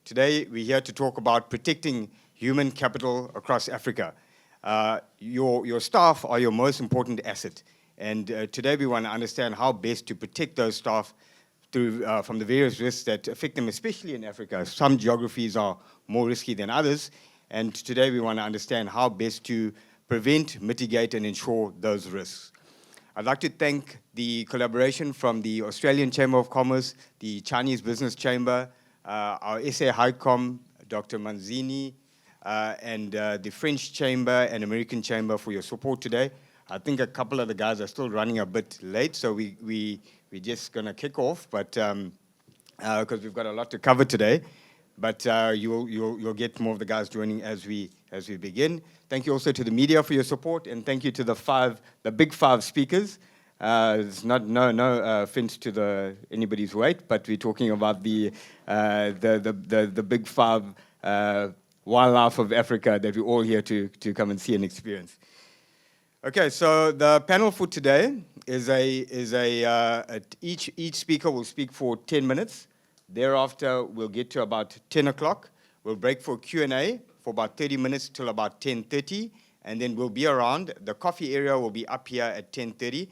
Today, we're here to talk about protecting human capital across Africa. Your staff are your most important asset. And today, we want to understand how best to protect those staff from the various risks that affect them, especially in Africa. Some geographies are more risky than others. And today, we want to understand how best to prevent, mitigate, and ensure those risks. I'd like to thank the collaboration from the Australian Chamber of Commerce, the Chinese Business Chamber, our SA HICOM, Dr. Manzini, and the French Chamber and American Chamber for your support today. I think a couple of the guys are still running a bit late, so we're just going to kick off, but because we've got a lot to cover today. But you'll get more of the guys joining as we begin. Thank you also to the media for your support, and thank you to the big five speakers. It's no offense to anybody's weight, but we're talking about the big five wildlife of Africa that we're all here to come and see and experience. Okay, so the panel for today is each speaker will speak for 10 minutes. Thereafter, we'll get to about 10 o'clock. We'll break for Q&A for about 30 minutes till about 10:30, and then we'll be around. The coffee area will be up here at 10:30.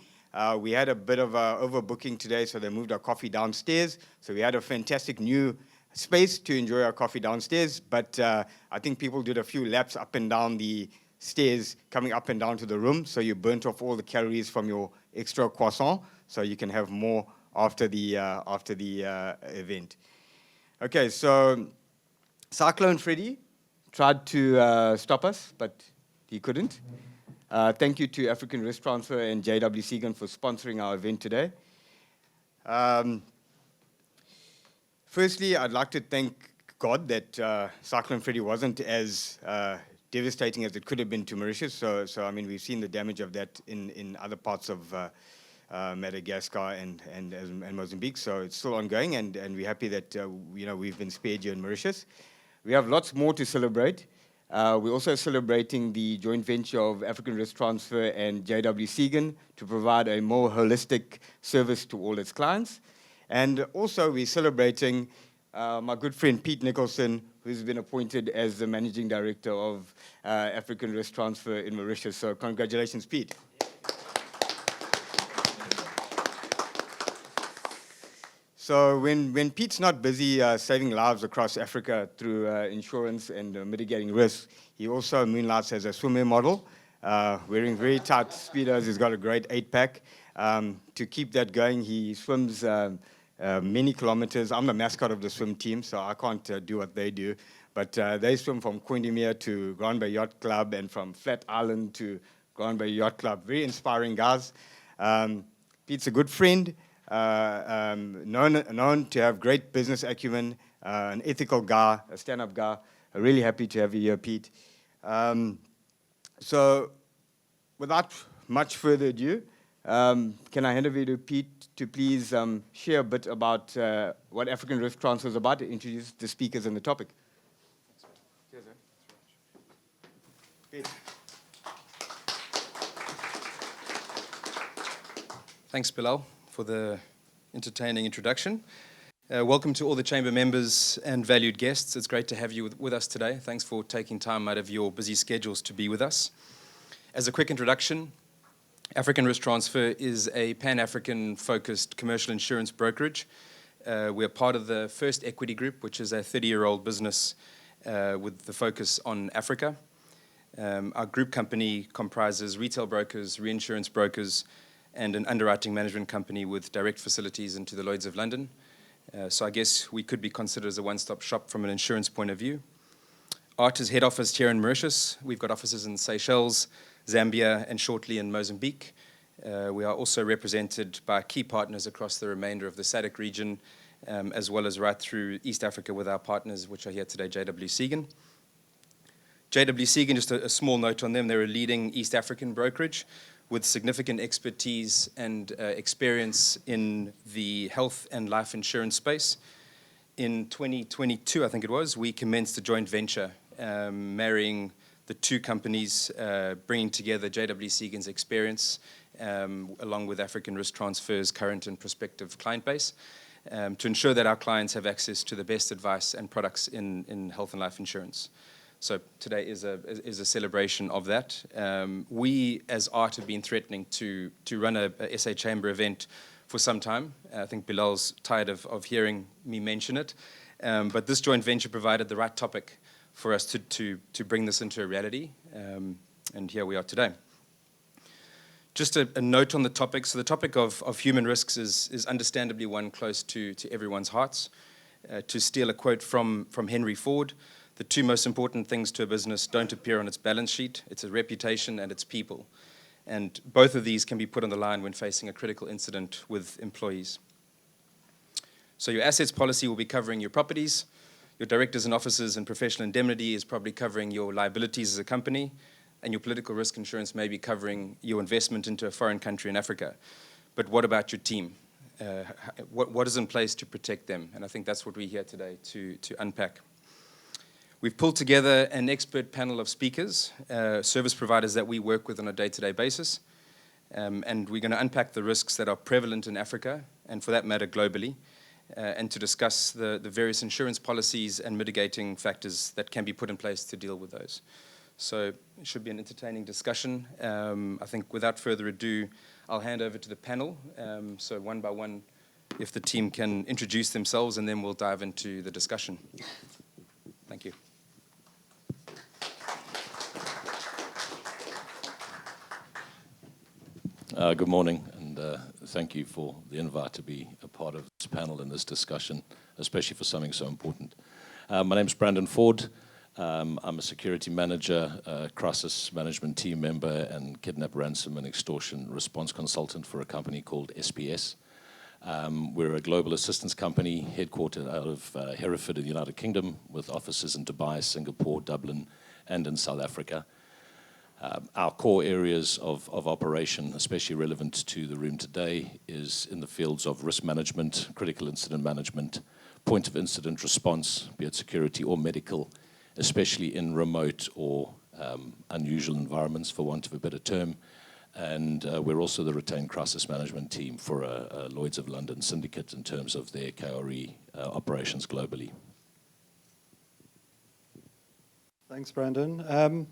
We had a bit of overbooking today, so they moved our coffee downstairs. So we had a fantastic new space to enjoy our coffee downstairs, but I think people did a few laps up and down the stairs, coming up and down to the room, so you burnt off all the calories from your extra croissant, so you can have more after the event. Okay, so Cyclone Freddy tried to stop us, but he couldn't. Thank you to African Risk Transfer and JW Segan for sponsoring our event today. Firstly, I'd like to thank God that Cyclone Freddy wasn't as devastating as it could have been to Mauritius. So I mean, we've seen the damage of that in other parts of Madagascar and Mozambique, so it's still ongoing, and we're happy that we've been spared here in Mauritius. We have lots more to celebrate. We're also celebrating the joint venture of African Risk Transfer and JW Segan to provide a more holistic service to all its clients. And also we're celebrating my good friend Pete Nicholson, who's been appointed as the Managing Director of African Risk Transfer in Mauritius. So congratulations, Pete. So when Pete's not busy saving lives across Africa through insurance and mitigating risks, he also moonlights as a swimwear model, wearing very tight speedos. He's got a great 8-pack. To keep that going, he swims many kilometers. I'm the mascot of the swim team, so I can't do what they do. But they swim from Koindemir to Grand Bay Yacht Club and from Flat Island to Grand Bay Yacht Club. Very inspiring guys. Pete's a good friend. Known to have great business acumen, an ethical guy, a stand-up guy. I'm really happy to have you here, Pete. So without much further ado, can I hand over to Pete to please share a bit about what African Risk Transfer is about, to introduce the speakers and the topic. Cheers, Pete. Thanks, Bilal, for the entertaining introduction. Welcome to all the chamber members and valued guests. It's great to have you with us today. Thanks for taking time out of your busy schedules to be with us. As a quick introduction, African Risk Transfer is a Pan-African focused commercial insurance brokerage. We're part of the First Equity Group, which is a 30-year-old business with the focus on Africa. Our group company comprises retail brokers, reinsurance brokers, and an underwriting management company with direct facilities into the Lloyd's of London. So I guess we could be considered as a one-stop shop from an insurance point of view. ART is head office here in Mauritius. We've got offices in Seychelles, Zambia, and shortly in Mozambique. We are also represented by key partners across the remainder of the SADC region, as well as right through East Africa with our partners, which are here today, JW Segan. JW Segan, just a small note on them, they're a leading East African brokerage with significant expertise and experience in the health and life insurance space. In 2022, I think it was, we commenced a joint venture, marrying the two companies, bringing together JW Segan's experience along with African Risk Transfer's current and prospective client base. to ensure that our clients have access to the best advice and products in health and life insurance. So today is a celebration of that. We, as ART, have been threatening to run a SA Chamber event for some time. I think Bilal's tired of hearing me mention it. But this joint venture provided the right topic for us to bring this into a reality. And here we are today. Just a note on the topic. So the topic of human risks is understandably one close to everyone's hearts. To steal a quote from Henry Ford, the two most important things to a business don't appear on its balance sheet. It's a reputation and its people. And both of these can be put on the line when facing a critical incident with employees. So your assets policy will be covering your properties. Your directors and officers and professional indemnity is probably covering your liabilities as a company. And your political risk insurance may be covering your investment into a foreign country in Africa. But what about your team? What is in place to protect them? And I think that's what we're here today to unpack. We've pulled together an expert panel of speakers, service providers that we work with on a day-to-day basis. And we're going to unpack the risks that are prevalent in Africa, and for that matter, globally, and to discuss the various insurance policies and mitigating factors that can be put in place to deal with those. So it should be an entertaining discussion. I think without further ado, I'll hand over to the panel. So one by one, if the team can introduce themselves, and then we'll dive into the discussion. Thank you. Good morning, and thank you for the invite to be a part of this panel and this discussion, especially for something so important. My name's Brandon Ford. I'm a security manager, crisis management team member, and Kidnap, Ransom, and Extortion response consultant for a company called SPS. We're a global assistance company headquartered out of Hereford in the United Kingdom, with offices in Dubai, Singapore, Dublin, and in South Africa. Our core areas of operation, especially relevant to the room today, is in the fields of risk management, critical incident management, point of incident response, be it security or medical, especially in remote or unusual environments, for want of a better term. And we're also the retained crisis management team for a Lloyd's of London syndicate in terms of their KRE operations globally. Thanks, Brandon.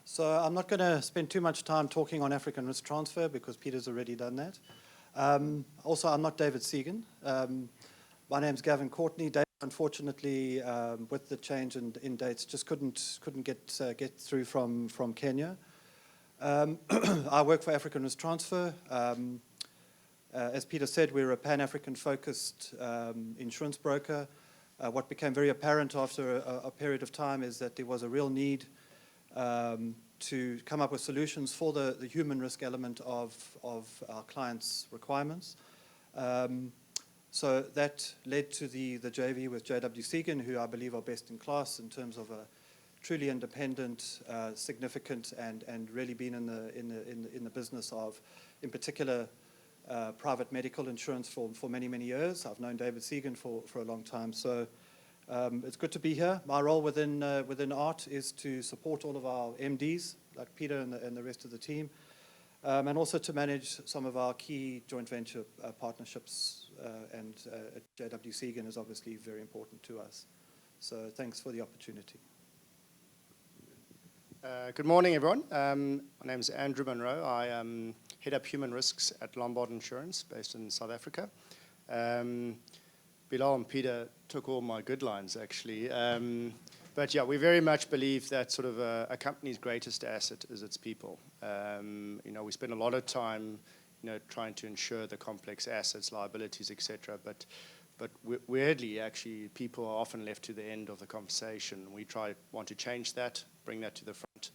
So I'm not going to spend too much time talking on African risk transfer because Peter's already done that. Also, I'm not David Segan. My name's Gavin Courtney. David, unfortunately, with the change in dates, just couldn't get through from Kenya. I work for African Risk Transfer. As Peter said, we're a Pan-African focused insurance broker. What became very apparent after a period of time is that there was a real need to come up with solutions for the human risk element of our clients' requirements. So that led to the JV with JW Segan, who I believe are best in class in terms of a truly independent, significant, and really been in the business of, in particular, private medical insurance for many years. I've known David Segan for a long time, so it's good to be here. My role within ART is to support all of our MDs, like Peter and the rest of the team, and also to manage some of our key joint venture partnerships. And JW Segan is obviously very important to us. So thanks for the opportunity. Good morning, everyone. My name is Andrew Munro. I head up human risks at Lombard Insurance, based in South Africa. Bilal and Peter took all my good lines, actually. But yeah, we very much believe that sort of a company's greatest asset is its people. We spend a lot of time, trying to ensure the complex assets, liabilities, etc. But weirdly, actually, people are often left to the end of the conversation. We want to change that, bring that to the front.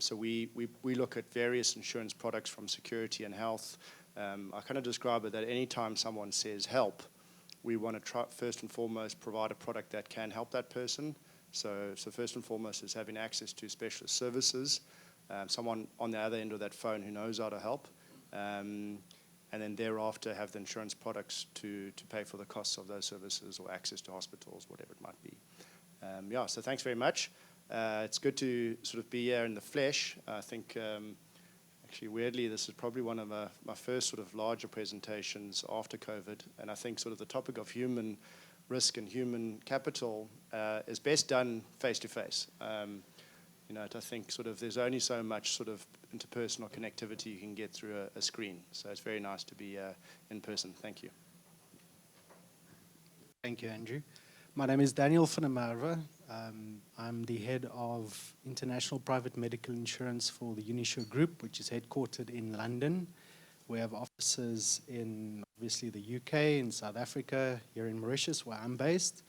So we look at various insurance products from security and health. I kind of describe it that anytime someone says help, we want to try, first and foremost, provide a product that can help that person. So first and foremost is having access to specialist services, someone on the other end of that phone who knows how to help, and then thereafter have the insurance products to pay for the costs of those services or access to hospitals, whatever it might be. So thanks very much. It's good to sort of be here in the flesh. I think Actually, weirdly, this is probably one of my first sort of larger presentations after COVID, and I think sort of the topic of human risk and human capital is best done face-to-face. I think sort of there's only so much sort of interpersonal connectivity you can get through a screen, so it's very nice to be in person. Thank you. Thank you, Andrew. My name is Daniel van der Merwe. I'm the head of international private medical insurance for the Unisure Group, which is headquartered in London. We have offices in, obviously, the UK, in South Africa, here in Mauritius, where I'm based,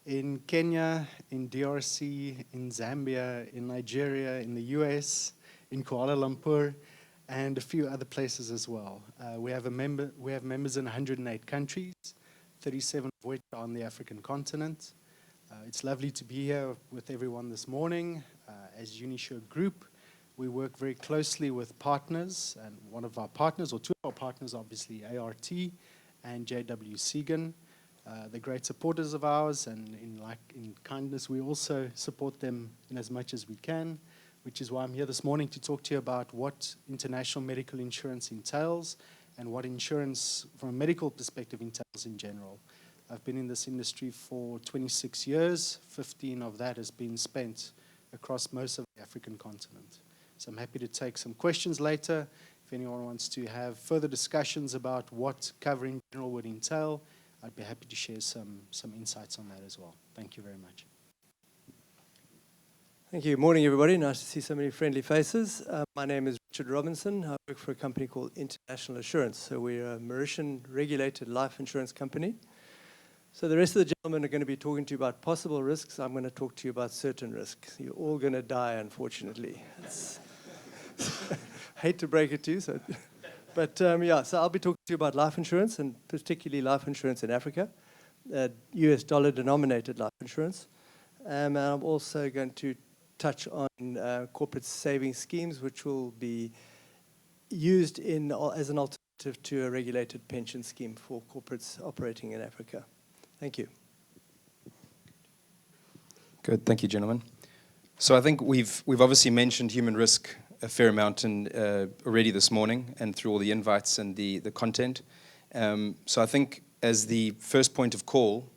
in Kenya, in DRC, in Zambia, in Nigeria, in the US, in Kuala Lumpur, and a few other places as well. We have members in 108 countries, 37 of which are on the African continent. It's lovely to be here with everyone this morning. As Unisure Group, we work very closely with partners, and one of our partners, or two of our partners, obviously ART and JW Segan. They're great supporters of ours, and in kindness, we also support them in as much as we can, which is why I'm here this morning to talk to you about what international medical insurance entails and what insurance from a medical perspective entails in general. I've been in this industry for 26 years. 15 of that has been spent across most of the African continent. So I'm happy to take some questions later. If anyone wants to have further discussions about what cover in general would entail, I'd be happy to share some insights on that as well. Thank you very much. Thank you. Morning, everybody. Nice to see so many friendly faces. My name is Richard Robinson. I work for a company called International Assurance. So we're a Mauritian-regulated life insurance company. So the rest of the gentlemen are going to be talking to you about possible risks. I'm going to talk to you about certain risks. You're all going to die, unfortunately. Hate to break it to you. So I'll be talking to you about life insurance, and particularly life insurance in Africa, US dollar denominated life insurance. And I'm also going to touch on corporate savings schemes, which will be used as an alternative to a regulated pension scheme for corporates operating in Africa. Thank you. Good, thank you, gentlemen. So I think we've obviously mentioned human risk a fair amount already this morning and through all the invites and the content. So I think as the first point of call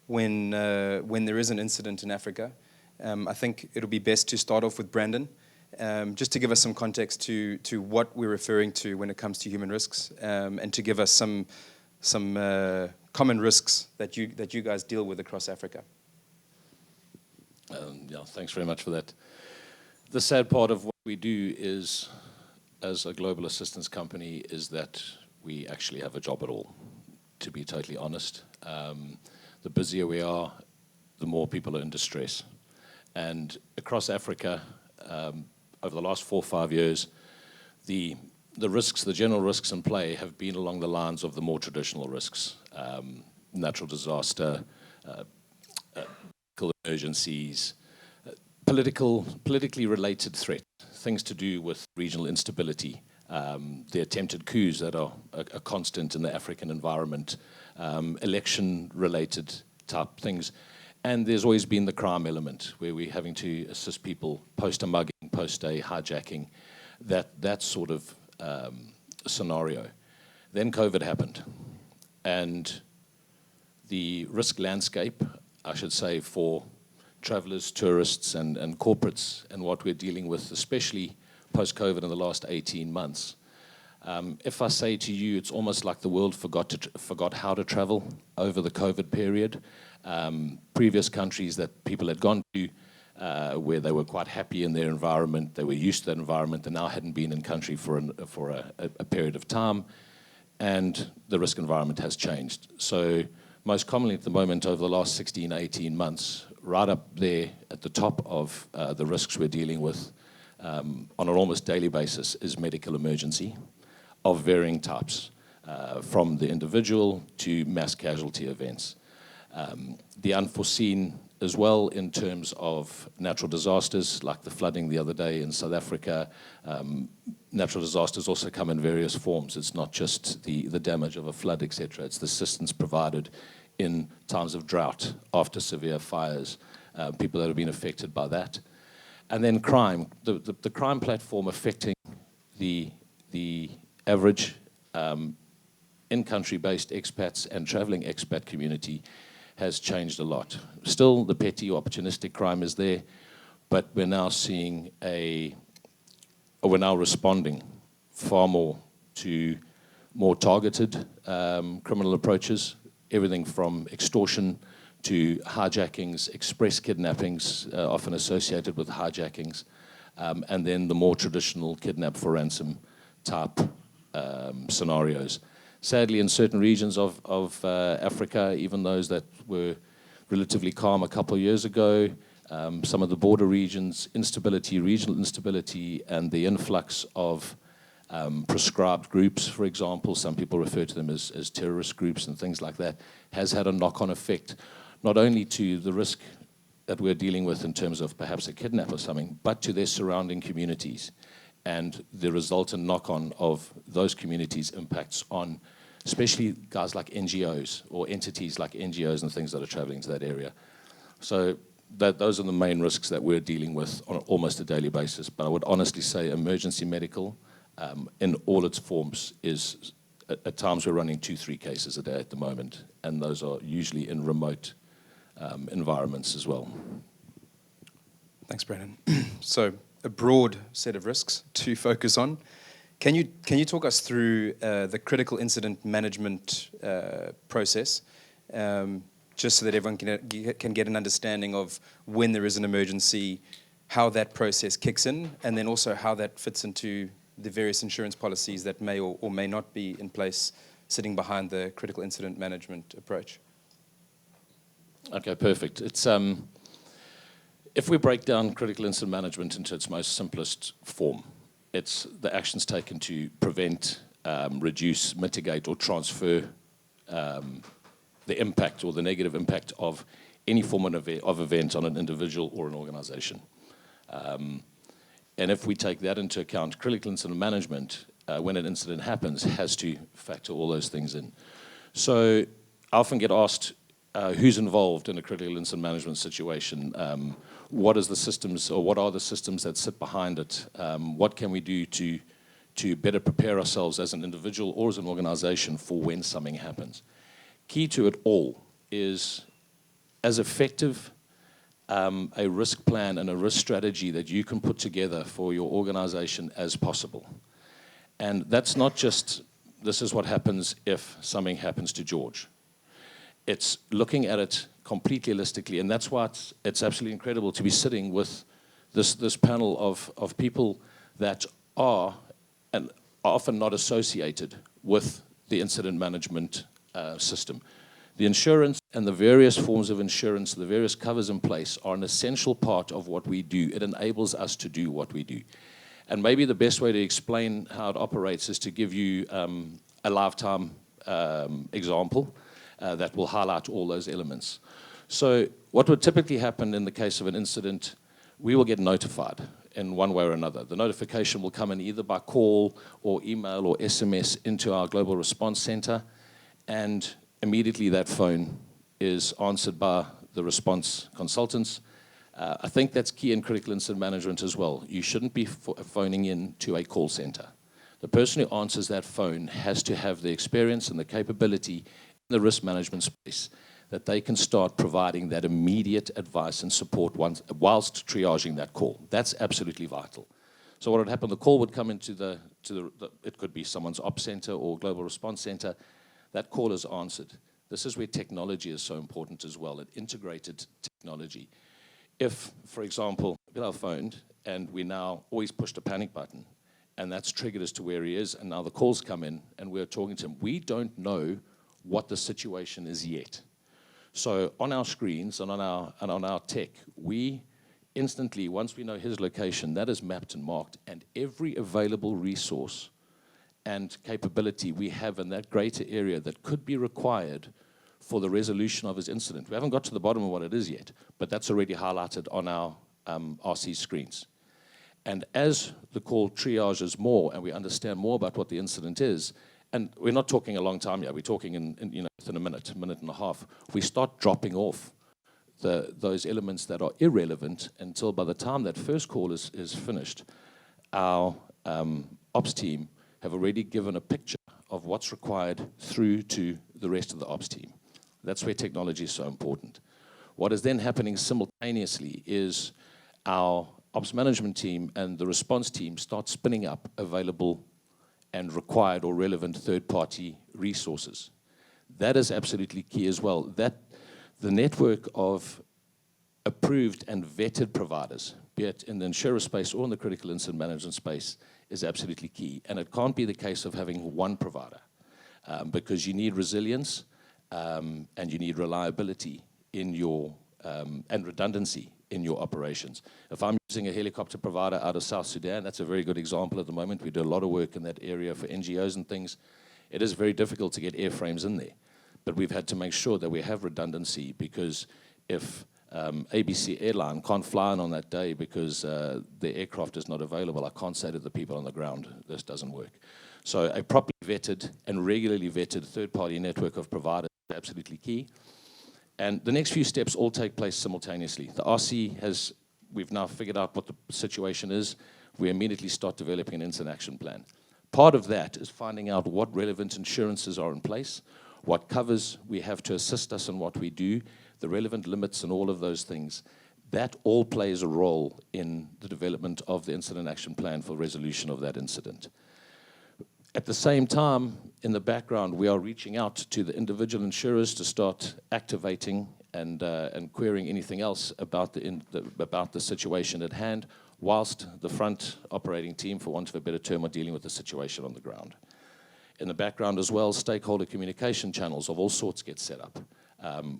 when there is an incident in Africa, I think it'll be best to start off with Brandon, just to give us some context to what we're referring to when it comes to human risks, and to give us some common risks that you guys deal with across Africa. Thanks very much for that. The sad part of what we do is, as a global assistance company, is that we actually have a job at all, to be totally honest. The busier we are, the more people are in distress. And across Africa, over the last 4 or 5 years, the risks, the general risks in play have been along the lines of the more traditional risks. Natural disaster, political emergencies, politically related threats, things to do with regional instability, the attempted coups that are a constant in the African environment, election-related type things. And there's always been the crime element, where we're having to assist people post a mugging, post a hijacking, that sort of scenario. Then COVID happened, and the risk landscape, I should say, for travelers, tourists, and corporates, and what we're dealing with, especially post-COVID in the last 18 months. If I say to you, it's almost like the world forgot how to travel over the COVID period. Previous countries that people had gone to, where they were quite happy in their environment, they were used to that environment, and now hadn't been in country for a period of time, and the risk environment has changed. So most commonly at the moment, over the last 16, 18 months, right up there at the top of the risks we're dealing with on an almost daily basis is medical emergency of varying types, from the individual to mass casualty events. The unforeseen as well in terms of natural disasters, like the flooding the other day in South Africa. Natural disasters also come in various forms. It's not just the damage of a flood, etc. It's the assistance provided in times of drought, after severe fires, people that have been affected by that. And then crime, the crime platform affecting the the average in-country based expats and traveling expat community has changed a lot. Still, the petty opportunistic crime is there, but we're now seeing we're now responding far more to more targeted criminal approaches, everything from extortion to hijackings, express kidnappings, often associated with hijackings, and then the more traditional kidnap for ransom type scenarios. Sadly, in certain regions of Africa, even those that were relatively calm a couple of years ago, some of the border regions, regional instability, and the influx of prescribed groups, for example, some people refer to them as terrorist groups and things like that, has had a knock-on effect, not only to the risk that we're dealing with in terms of perhaps a kidnap or something, but to their surrounding communities. And the resultant knock-on of those communities impacts on especially guys like NGOs or entities like NGOs and things that are traveling to that area. So those are the main risks that we're dealing with on almost a daily basis. But I would honestly say emergency medical in all its forms is, at times we're running 2-3 cases a day at the moment, and those are usually in remote environments as well. Thanks, Brandon. So a broad set of risks to focus on. Can you talk us through the critical incident management process, just so that everyone can get an understanding of when there is an emergency, how that process kicks in, and then also how that fits into the various insurance policies that may or may not be in place sitting behind the critical incident management approach? Okay, perfect. It's if we break down critical incident management into its most simplest form, it's the actions taken to prevent, reduce, mitigate, or transfer the impact or the negative impact of any form of event on an individual or an organization. And if we take that into account, critical incident management, when an incident happens, has to factor all those things in. So I often get asked, who's involved in a critical incident management situation? What is the systems, or what are the systems that sit behind it? What can we do to better prepare ourselves as an individual or as an organization for when something happens? Key to it all is as effective a risk plan and a risk strategy that you can put together for your organization as possible. And that's not just, this is what happens if something happens to George. It's looking at it completely holistically, and that's why it's absolutely incredible to be sitting with this panel of people that are and often not associated with the incident management system. The insurance and the various forms of insurance, the various covers in place are an essential part of what we do. It enables us to do what we do. And maybe the best way to explain how it operates is to give you a lifetime example that will highlight all those elements. So what would typically happen in the case of an incident, we will get notified in one way or another. The notification will come in either by call or email or SMS into our global response center, and immediately that phone is answered by the response consultants. I think that's key in critical incident management as well. You shouldn't be phoning in to a call center. The person who answers that phone has to have the experience and the capability in the risk management space that they can start providing that immediate advice and support whilst triaging that call. That's absolutely vital. So what would happen, the call would come into it could be someone's ops center or global response center. That call is answered. This is where technology is so important as well, an integrated technology. If, for example, Bilal phoned and we now always pushed a panic button, and that's triggered as to where he is, and now the calls come in and we're talking to him, we don't know what the situation is yet. So on our screens and on our tech, we instantly, once we know his location, that is mapped and marked, and every available resource and capability we have in that greater area that could be required for the resolution of his incident. We haven't got to the bottom of what it is yet, but that's already highlighted on our RC screens. And as the call triages more and we understand more about what the incident is, and we're not talking a long time yet, we're talking within a minute and a half, we start dropping off those elements that are irrelevant until by the time that first call is finished, our ops team have already given a picture of what's required through to the rest of the ops team. That's where technology is so important. What is then happening simultaneously is our ops management team and the response team start spinning up available and required or relevant third-party resources. That is absolutely key as well. That the network of approved and vetted providers, be it in the insurer space or in the critical incident management space, is absolutely key. And it can't be the case of having one provider because you need resilience and you need reliability in your, and redundancy in your operations. If I'm using a helicopter provider out of South Sudan, that's a very good example at the moment. We do a lot of work in that area for NGOs and things. It is very difficult to get airframes in there. But we've had to make sure that we have redundancy because if ABC Airline can't fly in on that day because the aircraft is not available, I can't say to the people on the ground, this doesn't work. So a properly vetted and regularly vetted third-party network of providers is absolutely key. And the next few steps all take place simultaneously. The RC has, we've now figured out what the situation is. We immediately start developing an incident action plan. Part of that is finding out what relevant insurances are in place, what covers we have to assist us in what we do, the relevant limits and all of those things. That all plays a role in the development of the incident action plan for resolution of that incident. At the same time, in the background, we are reaching out to the individual insurers to start activating and querying anything else about the situation at hand, whilst the front operating team, for want of a better term, are dealing with the situation on the ground. In the background as well, stakeholder communication channels of all sorts get set up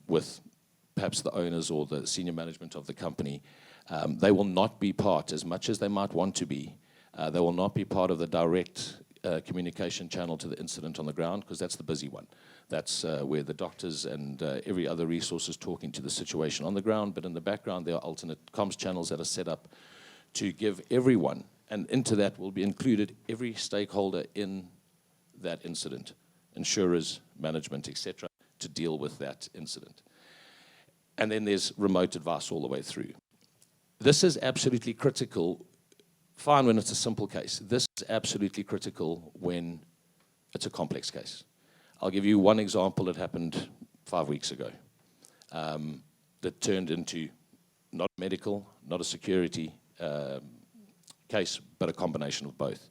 with perhaps the owners or the senior management of the company. They will not be part, as much as they might want to be, they will not be part of the direct communication channel to the incident on the ground, because that's the busy one. That's where the doctors and every other resource is talking to the situation on the ground, but in the background there are alternate comms channels that are set up to give everyone, and into that will be included every stakeholder in that incident, insurers, management, etc., to deal with that incident. And then there's remote advice all the way through. This is absolutely critical. Fine when it's a simple case. This is absolutely critical when it's a complex case. I'll give you one example that happened 5 weeks ago that turned into not medical, not a security case, but a combination of both.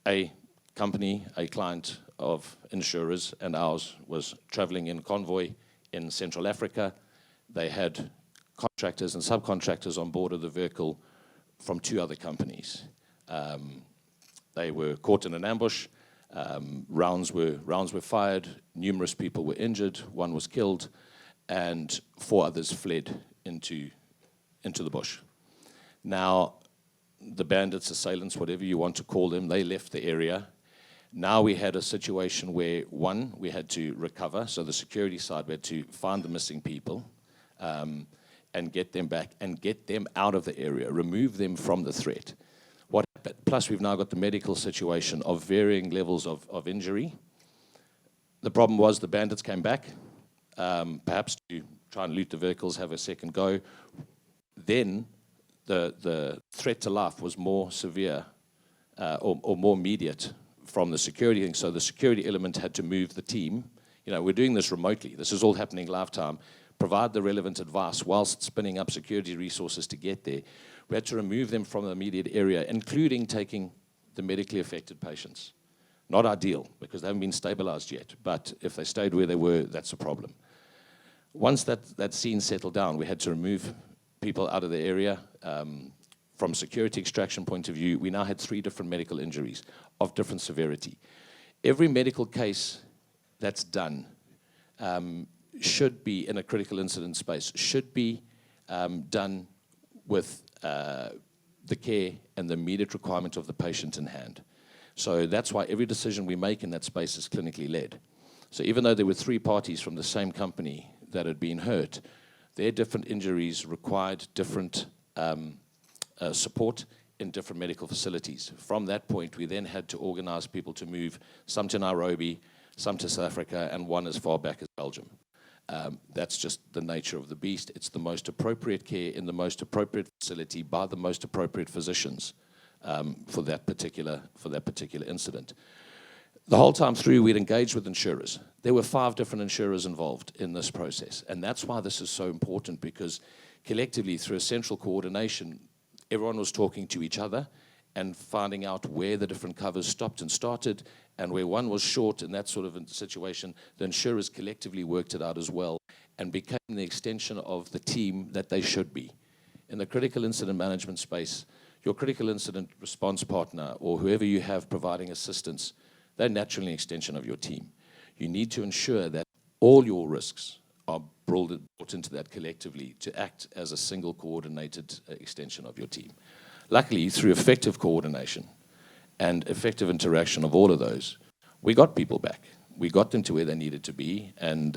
A company, a client of insurers and ours, was traveling in convoy in Central Africa. They had contractors and subcontractors on board of the vehicle from 2 other companies. They were caught in an ambush. Rounds were fired. Numerous people were injured. 1 was killed, and 4 others fled into the bush. Now, the bandits, assailants, whatever you want to call them, they left the area. Now we had a situation where, 1, we had to recover, so the security side, we had to find the missing people and get them back and get them out of the area, remove them from the threat. Plus, we've now got the medical situation of varying levels of injury. The problem was the bandits came back, perhaps to try and loot the vehicles, have a second go. Then the threat to life was more severe or more immediate from the security thing. So the security element had to move the team. You know, we're doing this remotely. This is all happening live time. Provide the relevant advice whilst spinning up security resources to get there. We had to remove them from the immediate area, including taking the medically affected patients. Not ideal, because they haven't been stabilized yet, but if they stayed where they were, that's a problem. Once that scene settled down, we had to remove people out of the area. From a security extraction point of view, we now had 3 different medical injuries of different severity. Every medical case that's done should be, in a critical incident space, should be done with the care and the immediate requirement of the patient in hand. So that's why every decision we make in that space is clinically led. So even though there were 3 parties from the same company that had been hurt, their different injuries required different support in different medical facilities. From that point, we then had to organize people to move, some to Nairobi, some to South Africa, and 1 as far back as Belgium. That's just the nature of the beast. It's the most appropriate care in the most appropriate facility by the most appropriate physicians for that particular incident. The whole time through, we'd engaged with insurers. There were 5 different insurers involved in this process, and that's why this is so important, because collectively, through a central coordination, everyone was talking to each other and finding out where the different covers stopped and started, and where one was short in that sort of situation, the insurers collectively worked it out as well and became the extension of the team that they should be. In the critical incident management space, your critical incident response partner or whoever you have providing assistance, they're naturally an extension of your team. You need to ensure that all your risks are brought into that collectively to act as a single coordinated extension of your team. Luckily, through effective coordination and effective interaction of all of those, we got people back. We got them to where they needed to be, and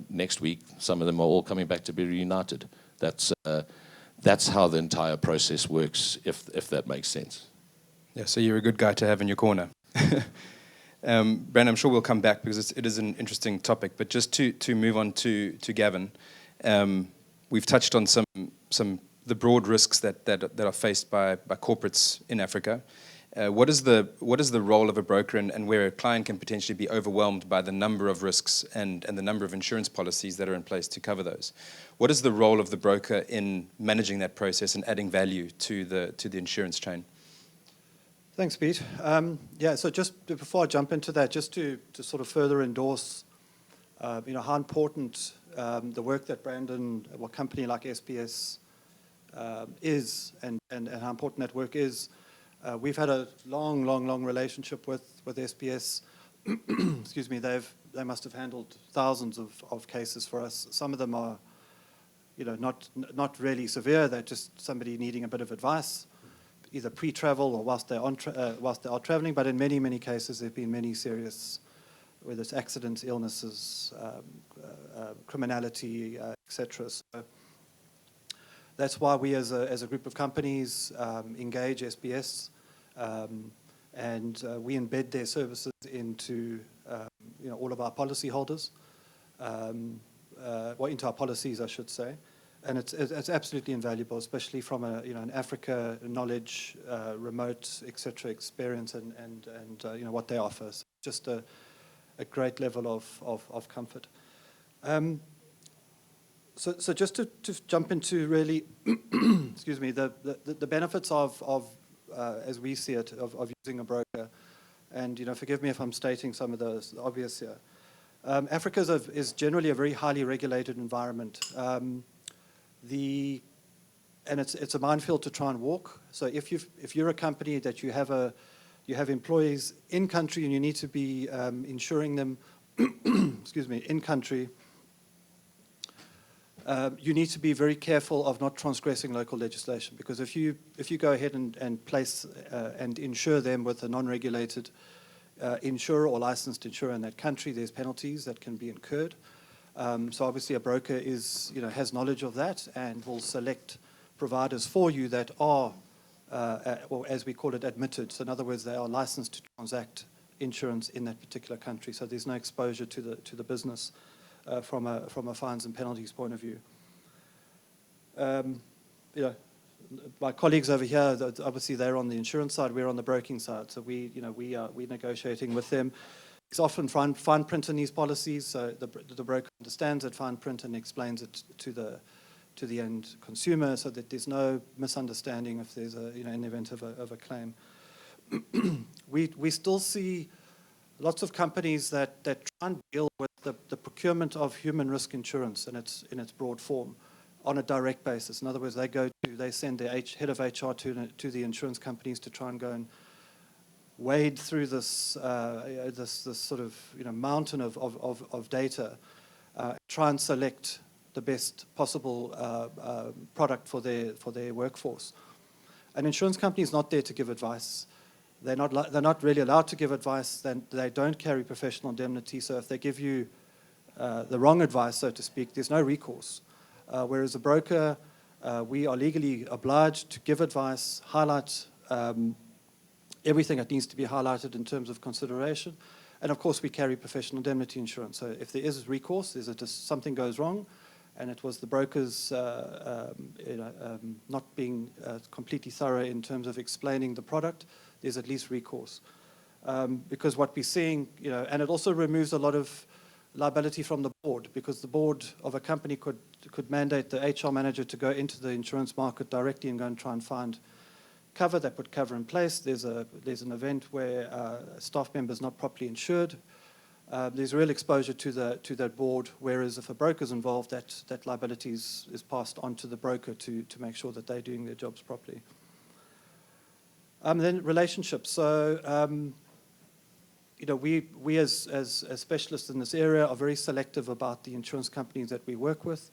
next week, some of them are all coming back to be reunited. That's how the entire process works, if that makes sense. Yeah, so you're a good guy to have in your corner. Brandon, I'm sure we'll come back because it is an interesting topic, but just to move on to Gavin, we've touched on the broad risks that are faced by corporates in Africa. What is the role of a broker, and where a client can potentially be overwhelmed by the number of risks and the number of insurance policies that are in place to cover those? What is the role of the broker in managing that process and adding value to the insurance chain? Thanks, Pete. So just before I jump into that, just to sort of further endorse, how important the work that Brandon, a company like SPS, is, and how important that work is. We've had a long relationship with SPS. Excuse me. They must have handled thousands of cases for us. Some of them are, not really severe. They're just somebody needing a bit of advice, either pre-travel or whilst they are traveling. But in many cases, there have been many serious, whether it's accidents, illnesses, criminality, etc. So that's why we, as a group of companies, engage SPS, and we embed their services into all of our policyholders, into our policies, I should say. And it's absolutely invaluable, especially from an Africa knowledge, remote, etc. experience, and what they offer. So just a great level of comfort. So just to jump into really, excuse me, the benefits of as we see it, of using a broker, and forgive me if I'm stating some of those obvious here. Africa is generally a very highly regulated environment. And it's a minefield to try and walk. So if you're a company that you have employees in country and you need to be insuring them, excuse me, in country, you need to be very careful of not transgressing local legislation, because if you go ahead and place and insure them with a non-regulated insurer or licensed insurer in that country, there's penalties that can be incurred. So obviously a broker has knowledge of that and will select providers for you that are, or as we call it, admitted. So in other words, they are licensed to transact insurance in that particular country. So there's no exposure to the business from a fines and penalties point of view. My colleagues over here, obviously they're on the insurance side, we're on the broking side. So we're negotiating with them. It's often fine print in these policies, so the broker understands it, fine print, and explains it to the end consumer, so that there's no misunderstanding if there's in the event of a claim. We still see lots of companies that try and deal with the procurement of human risk insurance in its broad form on a direct basis. In other words, they send their head of HR to the insurance companies to try and go and wade through this sort of mountain of data, try and select the best possible product for their workforce. An insurance company is not there to give advice. They're not really allowed to give advice. They don't carry professional indemnity. So if they give you the wrong advice, so to speak, there's no recourse. Whereas a broker, we are legally obliged to give advice, highlight everything that needs to be highlighted in terms of consideration. And of course, we carry professional indemnity insurance. So if there is recourse, something goes wrong, and it was the brokers not being completely thorough in terms of explaining the product, there's at least recourse. Because what we're seeing, and it also removes a lot of liability from the board, because the board of a company could mandate the HR manager to go into the insurance market directly and go and try and find cover. They put cover in place. There's an event where a staff member is not properly insured. There's real exposure to that board, whereas if a broker's involved, that liability is passed on to the broker to make sure that they're doing their jobs properly. Then relationships. So, we as specialists in this area are very selective about the insurance companies that we work with.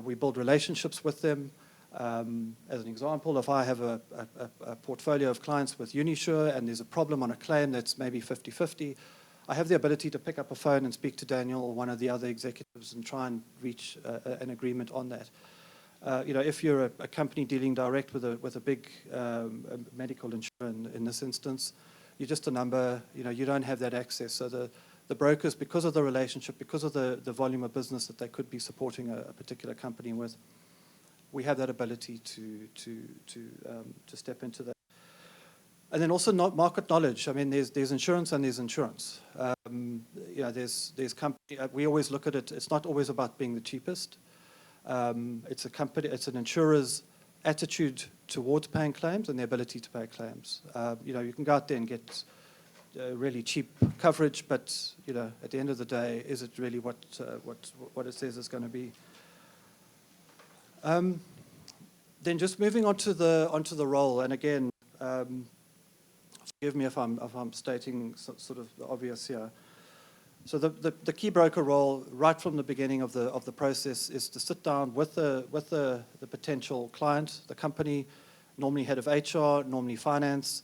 We build relationships with them. As an example, if I have a portfolio of clients with Unisure and there's a problem on a claim that's maybe 50-50, I have the ability to pick up a phone and speak to Daniel or one of the other executives and try and reach an agreement on that. If you're a company dealing direct with a big medical insurer in this instance, you're just a number. You don't have that access. So the brokers, because of the relationship, because of the volume of business that they could be supporting a particular company with, we have that ability to step into that. And then also market knowledge. I mean, there's insurance and there's insurance. There's company. We always look at it. It's not always about being the cheapest. It's an insurer's attitude towards paying claims and the ability to pay claims. You can go out there and get really cheap coverage, but at the end of the day, is it really what it says it's going to be? Then just moving onto the role, and again, forgive me if I'm stating sort of the obvious here. So the key broker role, right from the beginning of the process, is to sit down with the potential client, the company, normally head of HR, normally finance,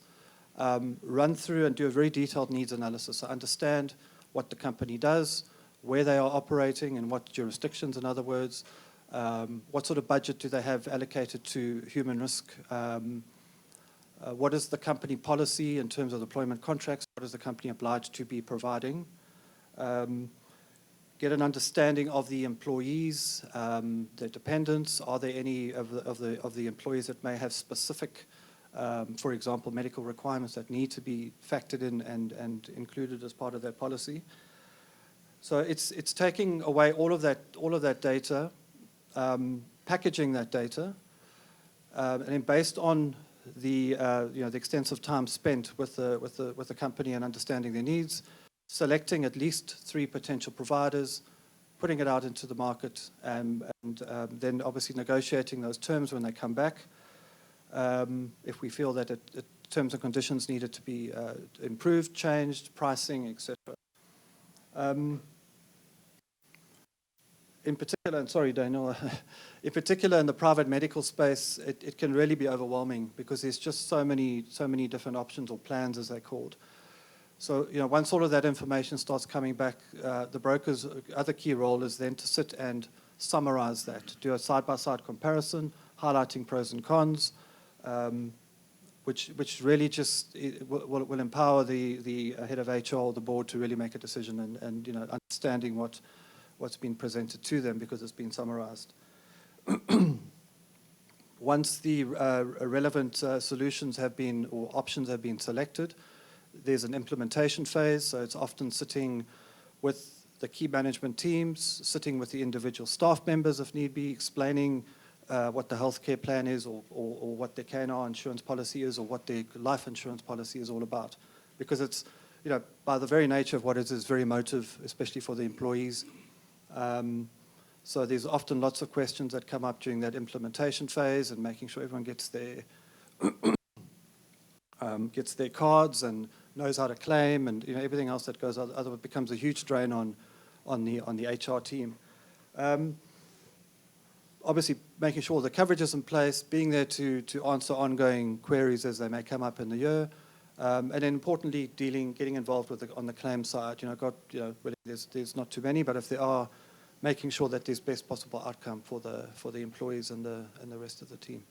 run through and do a very detailed needs analysis. So understand what the company does, where they are operating, in what jurisdictions, in other words, what sort of budget do they have allocated to human risk. What is the company policy in terms of deployment contracts? What is the company obliged to be providing? Get an understanding of the employees, their dependents. Are there any of the employees that may have specific, for example, medical requirements that need to be factored in and included as part of that policy? So it's taking away all of that data, packaging that data, and then based on the extensive time spent with the company and understanding their needs, selecting at least 3 potential providers, putting it out into the market, and then obviously negotiating those terms when they come back. If we feel that terms and conditions needed to be improved, changed, pricing, etc. In particular, and sorry, Daniel, in particular in the private medical space, it can really be overwhelming because there's just so many different options or plans, as they're called. So, once all of that information starts coming back, the broker's other key role is then to sit and summarize that, do a side-by-side comparison, highlighting pros and cons, which really just will empower the head of HR or the board to really make a decision and understanding what's been presented to them because it's been summarized. Once the relevant solutions have been, or options have been selected, there's an implementation phase. So it's often sitting with the key management teams, sitting with the individual staff members if need be, explaining what the healthcare plan is or what their KNR insurance policy is or what their life insurance policy is all about. Because it's, by the very nature of what it is very emotive, especially for the employees. So there's often lots of questions that come up during that implementation phase and making sure everyone gets their cards and knows how to claim and everything else that goes. Otherwise, it becomes a huge drain on the HR team. Obviously, making sure the coverage is in place, being there to answer ongoing queries as they may come up in the year, and then importantly, getting involved on the claim side. Really, there's not too many, but if there are, making sure that there's best possible outcome for the employees and the rest of the team.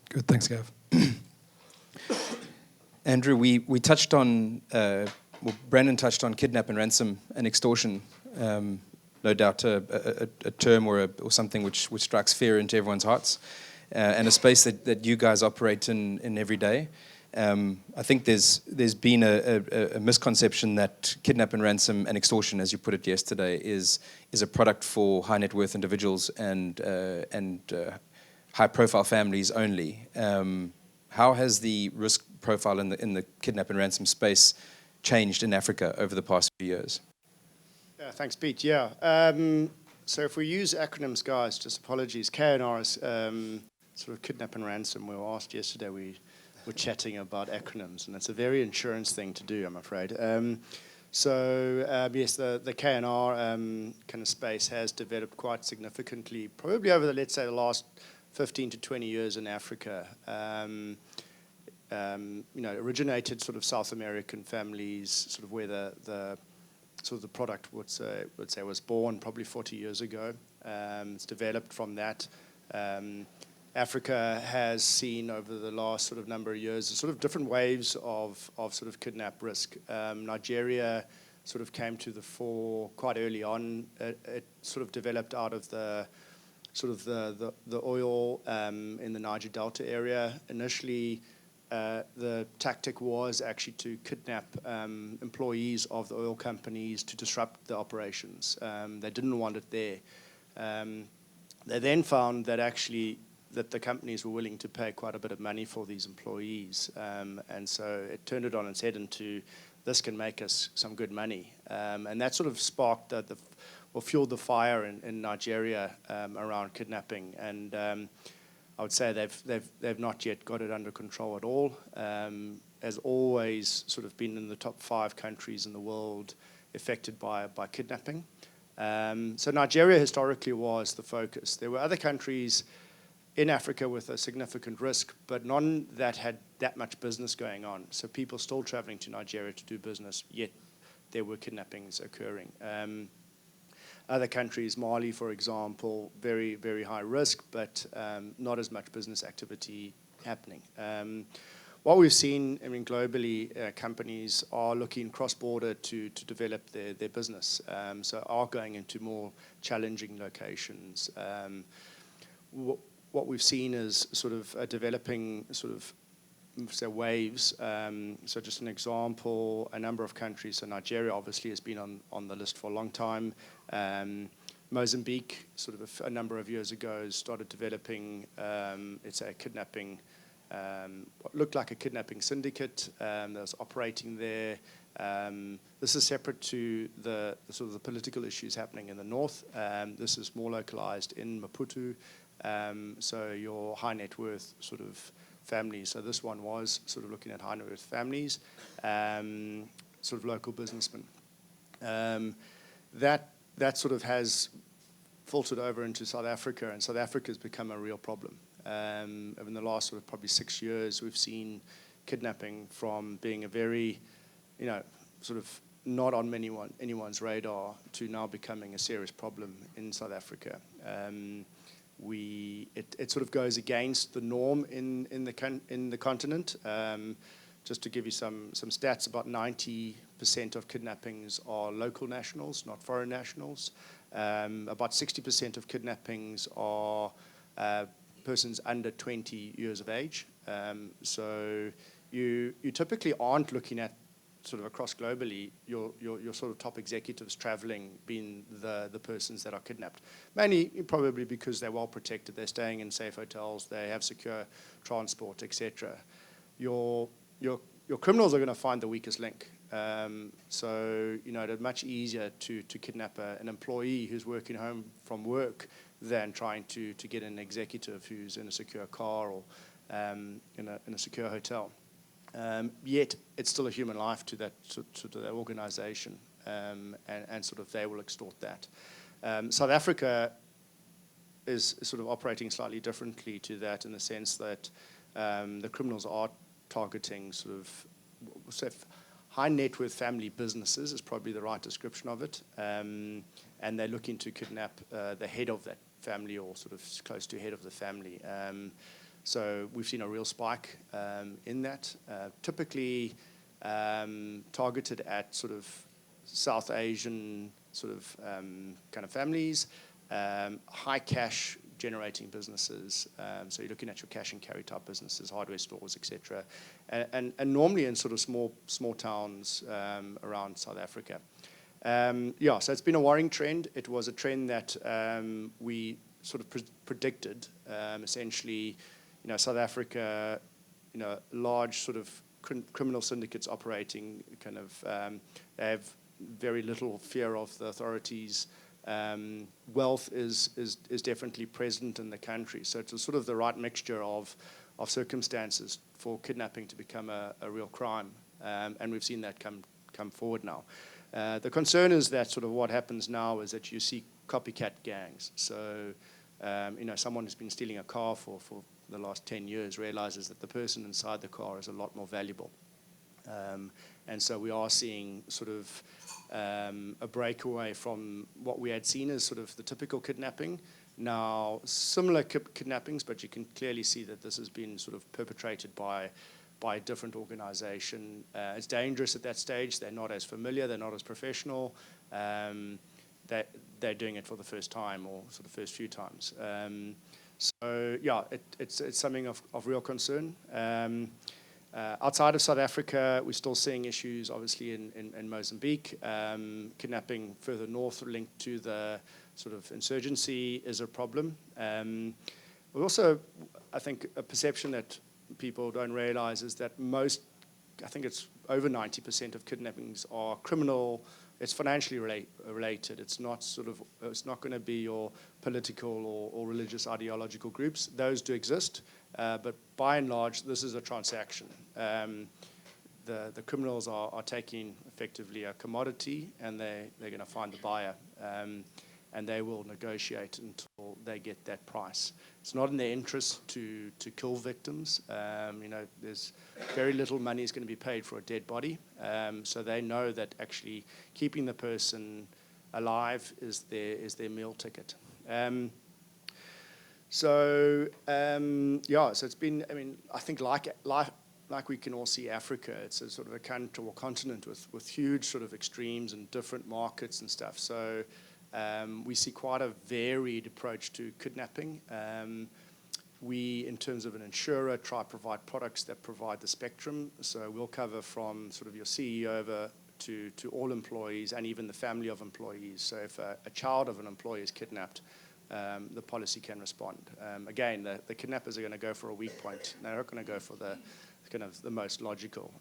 Good, thanks, Gav. Andrew, we touched on, Brandon touched on Kidnap and Ransom and Extortion no doubt a term or something which strikes fear into everyone's hearts, and a space that you guys operate in every day. I think there's been a misconception that Kidnap and Ransom and Extortion, as you put it yesterday, is a product for high net worth individuals and high profile families only. How has the risk profile in the Kidnap and Ransom space changed in Africa over the past few years? Yeah, thanks, Pete. Yeah. So if we use acronyms, guys, just apologies. KNR is sort of Kidnap and Ransom. We were asked yesterday, we were chatting about acronyms, and it's a very insurance thing to do, I'm afraid. Yes, the KNR kind of space has developed quite significantly, probably over let's say, the last 15 to 20 years in Africa. Originated sort of South American families, sort of where the product would say was born probably 40 years ago. It's developed from that. Africa has seen over the last sort of number of years sort of different waves of sort of kidnap risk. Nigeria sort of came to the fore quite early on. It sort of developed out of the oil in the Niger Delta area. Initially, the tactic was actually to kidnap employees of the oil companies to disrupt the operations. They didn't want it there. They then found that actually that the companies were willing to pay quite a bit of money for these employees. And so it turned it on its head into, this can make us some good money. And that sort of sparked or fueled the fire in Nigeria around kidnapping. And I would say they've not yet got it under control at all. Has always sort of been in the top 5 countries in the world affected by kidnapping. So Nigeria historically was the focus. There were other countries in Africa with a significant risk, but none that had that much business going on. So people still traveling to Nigeria to do business, yet there were kidnappings occurring. Other countries, Mali, for example, very, very high risk, but not as much business activity happening. What we've seen, I mean, globally, companies are looking cross-border to develop their business, so are going into more challenging locations. What we've seen is sort of a developing sort of, say, waves. So just an example, a number of countries, so Nigeria obviously has been on the list for a long time. Mozambique, sort of a number of years ago, started developing, it's a kidnapping, what looked like a kidnapping syndicate that was operating there. This is separate to the sort of the political issues happening in the north. This is more localized in Maputo. So your high net worth sort of families. So this one was sort of looking at high net worth families, sort of local businessmen. That sort of has filtered over into South Africa, and South Africa has become a real problem. In the last sort of probably 6 years, we've seen kidnapping from being a very, sort of not on anyone's radar to now becoming a serious problem in South Africa. It sort of goes against the norm in the continent. Just to give you some stats, about 90% of kidnappings are local nationals, not foreign nationals. About 60% of kidnappings are persons under 20 years of age. So you typically aren't looking at sort of across globally, your sort of top executives traveling being the persons that are kidnapped. Mainly probably because they're well protected, they're staying in safe hotels, they have secure transport, etc. Your criminals are going to find the weakest link. So it's much easier to kidnap an employee who's working home from work than trying to get an executive who's in a secure car or in a secure hotel. Yet it's still a human life to that organization, and sort of they will extort that. South Africa is sort of operating slightly differently to that in the sense that the criminals are targeting sort of high net worth family businesses is probably the right description of it, and they're looking to kidnap the head of that family or sort of close to head of the family. So we've seen a real spike in that, typically targeted at sort of South Asian sort of kind of families, high cash generating businesses. So you're looking at your cash and carry type businesses, hardware stores, etc. And normally in sort of small towns around South Africa. Yeah, so it's been a worrying trend. It was a trend that we sort of predicted. Essentially, South Africa, large sort of criminal syndicates operating kind of, they have very little fear of the authorities. Wealth is definitely present in the country. So it's sort of the right mixture of circumstances for kidnapping to become a real crime. And we've seen that come forward now. The concern is that sort of what happens now is that you see copycat gangs. So, someone who's been stealing a car for the last 10 years realizes that the person inside the car is a lot more valuable. And so we are seeing sort of a breakaway from what we had seen as sort of the typical kidnapping. Now, similar kidnappings, but you can clearly see that this has been sort of perpetrated by a different organization. It's dangerous at that stage. They're not as familiar. They're not as professional. They're doing it for the first time or sort of first few times. So, yeah, it's something of real concern. Outside of South Africa, we're still seeing issues, obviously, in Mozambique. Kidnapping further north linked to the sort of insurgency is a problem. We also, I think, a perception that people don't realize is that I think it's over 90% of kidnappings are criminal. It's financially related. It's not going to be your political or religious ideological groups. Those do exist, but by and large, this is a transaction. The criminals are taking effectively a commodity, and they're going to find the buyer, and they will negotiate until they get that price. It's not in their interest to kill victims. There's very little money is going to be paid for a dead body, so they know that actually keeping the person alive is their meal ticket. So it's been. I think like we can all see Africa, it's a sort of a country or continent with huge sort of extremes and different markets and stuff. So we see quite a varied approach to kidnapping. We, in terms of an insurer, try to provide products that provide the spectrum. So we'll cover from sort of your CEO over to all employees and even the family of employees. So if a child of an employee is kidnapped, the policy can respond. Again, the kidnappers are going to go for a weak point. They're not going to go for the kind of the most logical.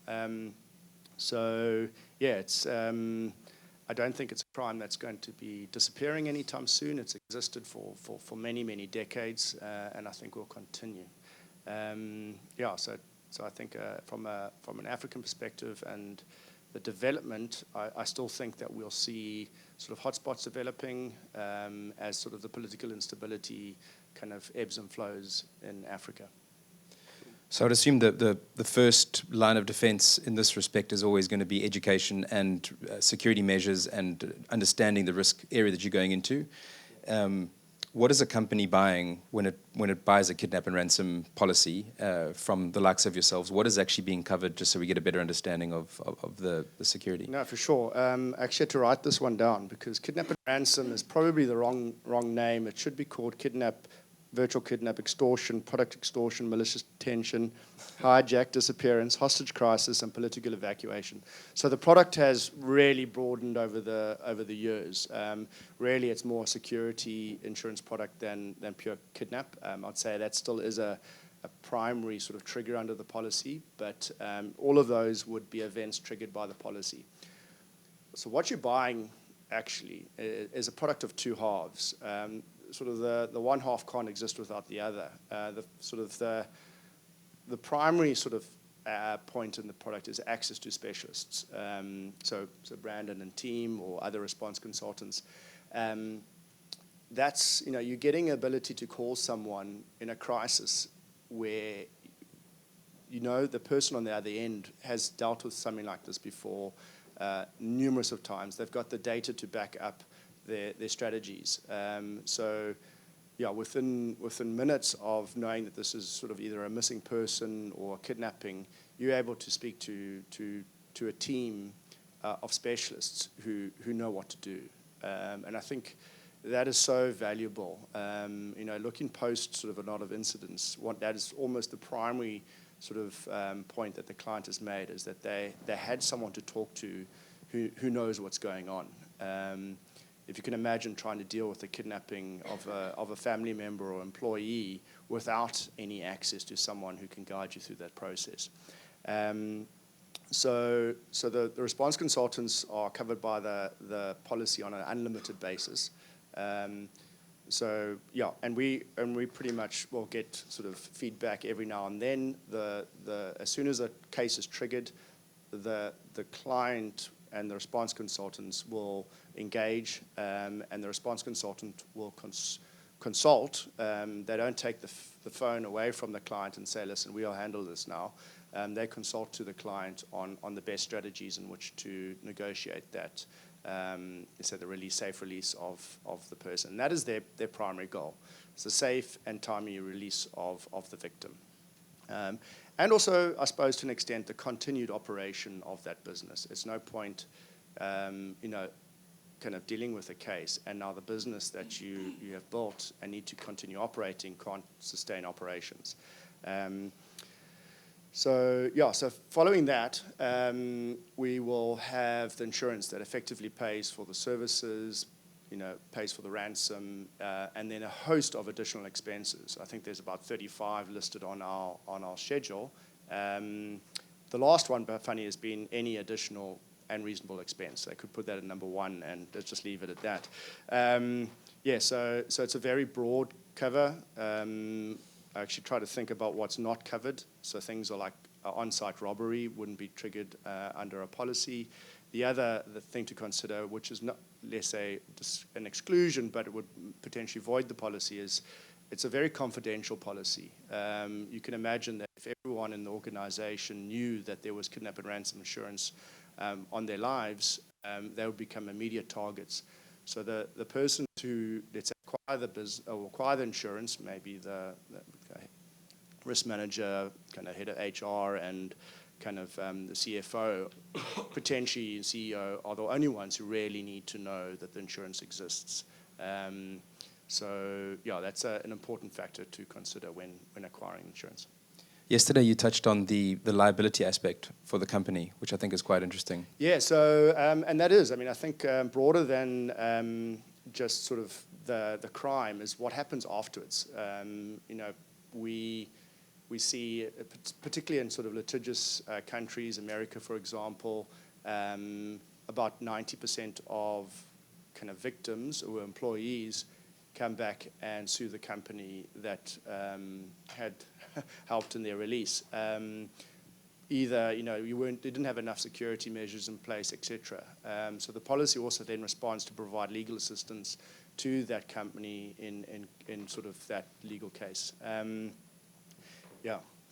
It's. I don't think it's a crime that's going to be disappearing anytime soon. It's existed for many, many decades, and I think will continue. So I think from an African perspective and the development, I still think that we'll see sort of hotspots developing as sort of the political instability kind of ebbs and flows in Africa. So I'd assume that the first line of defense in this respect is always going to be education and security measures and understanding the risk area that you're going into. What is a company buying when it buys a kidnap and ransom policy from the likes of yourselves? What is actually being covered, just so we get a better understanding of the security? No, for sure. I actually had to write this one down because kidnap and ransom is probably the wrong name. It should be called kidnap, virtual kidnap, extortion, product extortion, malicious detention, hijack, disappearance, hostage crisis, and political evacuation. So the product has really broadened over the years. Really, it's more a security insurance product than pure kidnap. I'd say that still is a primary sort of trigger under the policy, but all of those would be events triggered by the policy. So what you're buying actually is a product of two halves. Sort of the one half can't exist without the other. The primary sort of point in the product is access to specialists. So Brandon and team or other response consultants. That's you're getting ability to call someone in a crisis where the person on the other end has dealt with something like this before numerous of times. They've got the data to back up their strategies. Within minutes of knowing that this is sort of either a missing person or a kidnapping, you're able to speak to a team of specialists who know what to do. And I think that is so valuable. Looking post sort of a lot of incidents, that is almost the primary sort of point that the client has made, is that they had someone to talk to who knows what's going on. If you can imagine trying to deal with the kidnapping of a family member or employee without any access to someone who can guide you through that process. So the response consultants are covered by the policy on an unlimited basis. So yeah, and we pretty much will get sort of feedback every now and then. As soon as a case is triggered, the client and the response consultants will engage, and the response consultant will consult. They don't take the phone away from the client and say, listen, we'll handle this now. They consult to the client on the best strategies in which to negotiate that, so the safe release of the person. And that is their primary goal. It's the safe and timely release of the victim. And also, I suppose, to an extent, the continued operation of that business. It's no point, kind of dealing with a case, and now the business that you have built and need to continue operating can't sustain operations. So following that, we will have the insurance that effectively pays for the services, pays for the ransom, and then a host of additional expenses. I think there's about 35 listed on our schedule. The last one, but funny, has been any additional and reasonable expense. They could put that at number one, and let's just leave it at that. So it's a very broad cover. I actually try to think about what's not covered. So things are like on-site robbery wouldn't be triggered under a policy. The thing to consider, which is not, let's say, an exclusion, but it would potentially void the policy, is it's a very confidential policy. You can imagine that if everyone in the organization knew that there was kidnap and ransom insurance on their lives, they would become immediate targets. So the person to, let's say, acquire the insurance, maybe the risk manager, kind of head of HR, and kind of the CFO, potentially CEO, are the only ones who really need to know that the insurance exists. That's an important factor to consider when acquiring insurance. Yesterday you touched on the liability aspect for the company, which I think is quite interesting. Yeah, so, and that is, I think broader than just sort of the crime is what happens afterwards. We see, particularly in sort of litigious countries, America, for example, about 90% of kind of victims or employees come back and sue the company that had helped in their release. Either, they didn't have enough security measures in place, etc. So the policy also then responds to provide legal assistance to that company in sort of that legal case.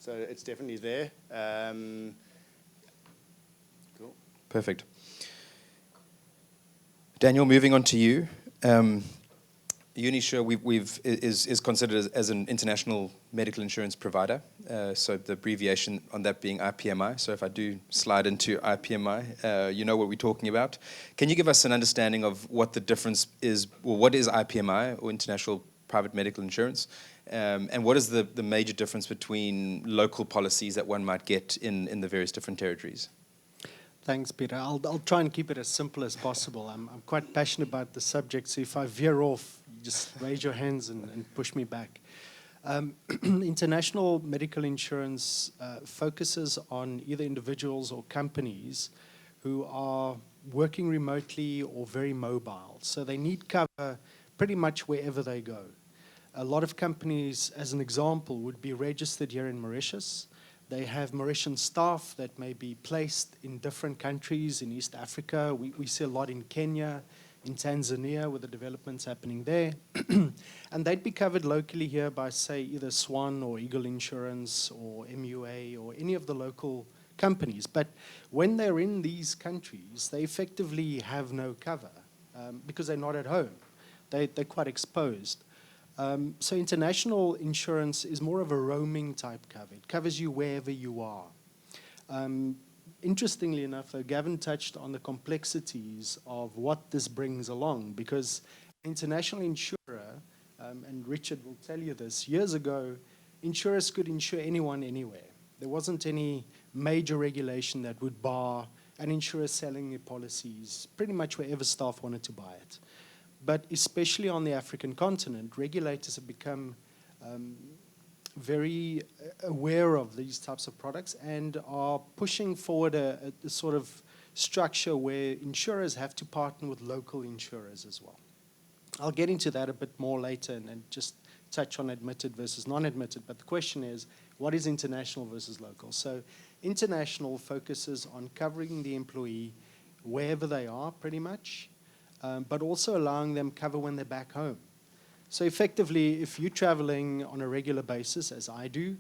So it's definitely there. Cool. Perfect. Daniel, moving on to you. Unisure is considered as an international medical insurance provider. So the abbreviation on that being IPMI. So if I do slide into IPMI, you know what we're talking about. Can you give us an understanding of what the difference is, or what is IPMI, or International Private Medical Insurance, and what is the major difference between local policies that one might get in the various different territories? Thanks, Peter. I'll try and keep it as simple as possible. I'm quite passionate about the subject, so if I veer off, just raise your hands and push me back. International medical insurance focuses on either individuals or companies who are working remotely or very mobile. So they need cover pretty much wherever they go. A lot of companies, as an example, would be registered here in Mauritius. They have Mauritian staff that may be placed in different countries in East Africa. We see a lot in Kenya, in Tanzania, with the developments happening there. And they'd be covered locally here by, say, either Swan or Eagle Insurance or MUA or any of the local companies. But when they're in these countries, they effectively have no cover because they're not at home. They're quite exposed. So international insurance is more of a roaming type cover. It covers you wherever you are. interestingly enough, though, Gavin touched on the complexities of what this brings along, because international insurer, and Richard will tell you this, years ago, insurers could insure anyone anywhere. There wasn't any major regulation that would bar an insurer selling their policies pretty much wherever staff wanted to buy it. But especially on the African continent, regulators have become very aware of these types of products and are pushing forward a sort of structure where insurers have to partner with local insurers as well. I'll get into that a bit more later and just touch on admitted versus non-admitted, but the question is, what is international versus local? So international focuses on covering the employee wherever they are, pretty much, but also allowing them cover when they're back home. So effectively, if you're traveling on a regular basis, as I do,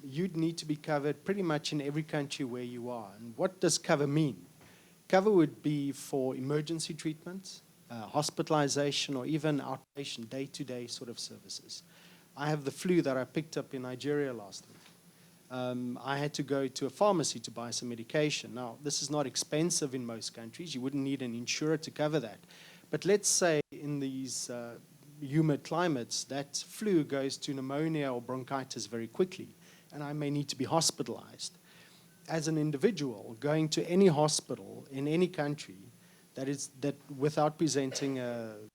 you'd need to be covered pretty much in every country where you are. And what does cover mean? Cover would be for emergency treatment, hospitalization, or even outpatient, day-to-day sort of services. I have the flu that I picked up in Nigeria last week. I had to go to a pharmacy to buy some medication. Now, this is not expensive in most countries. You wouldn't need an insurer to cover that. But let's say in these humid climates, that flu goes to pneumonia or bronchitis very quickly, and I may need to be hospitalized. As an individual, going to any hospital in any country that without presenting an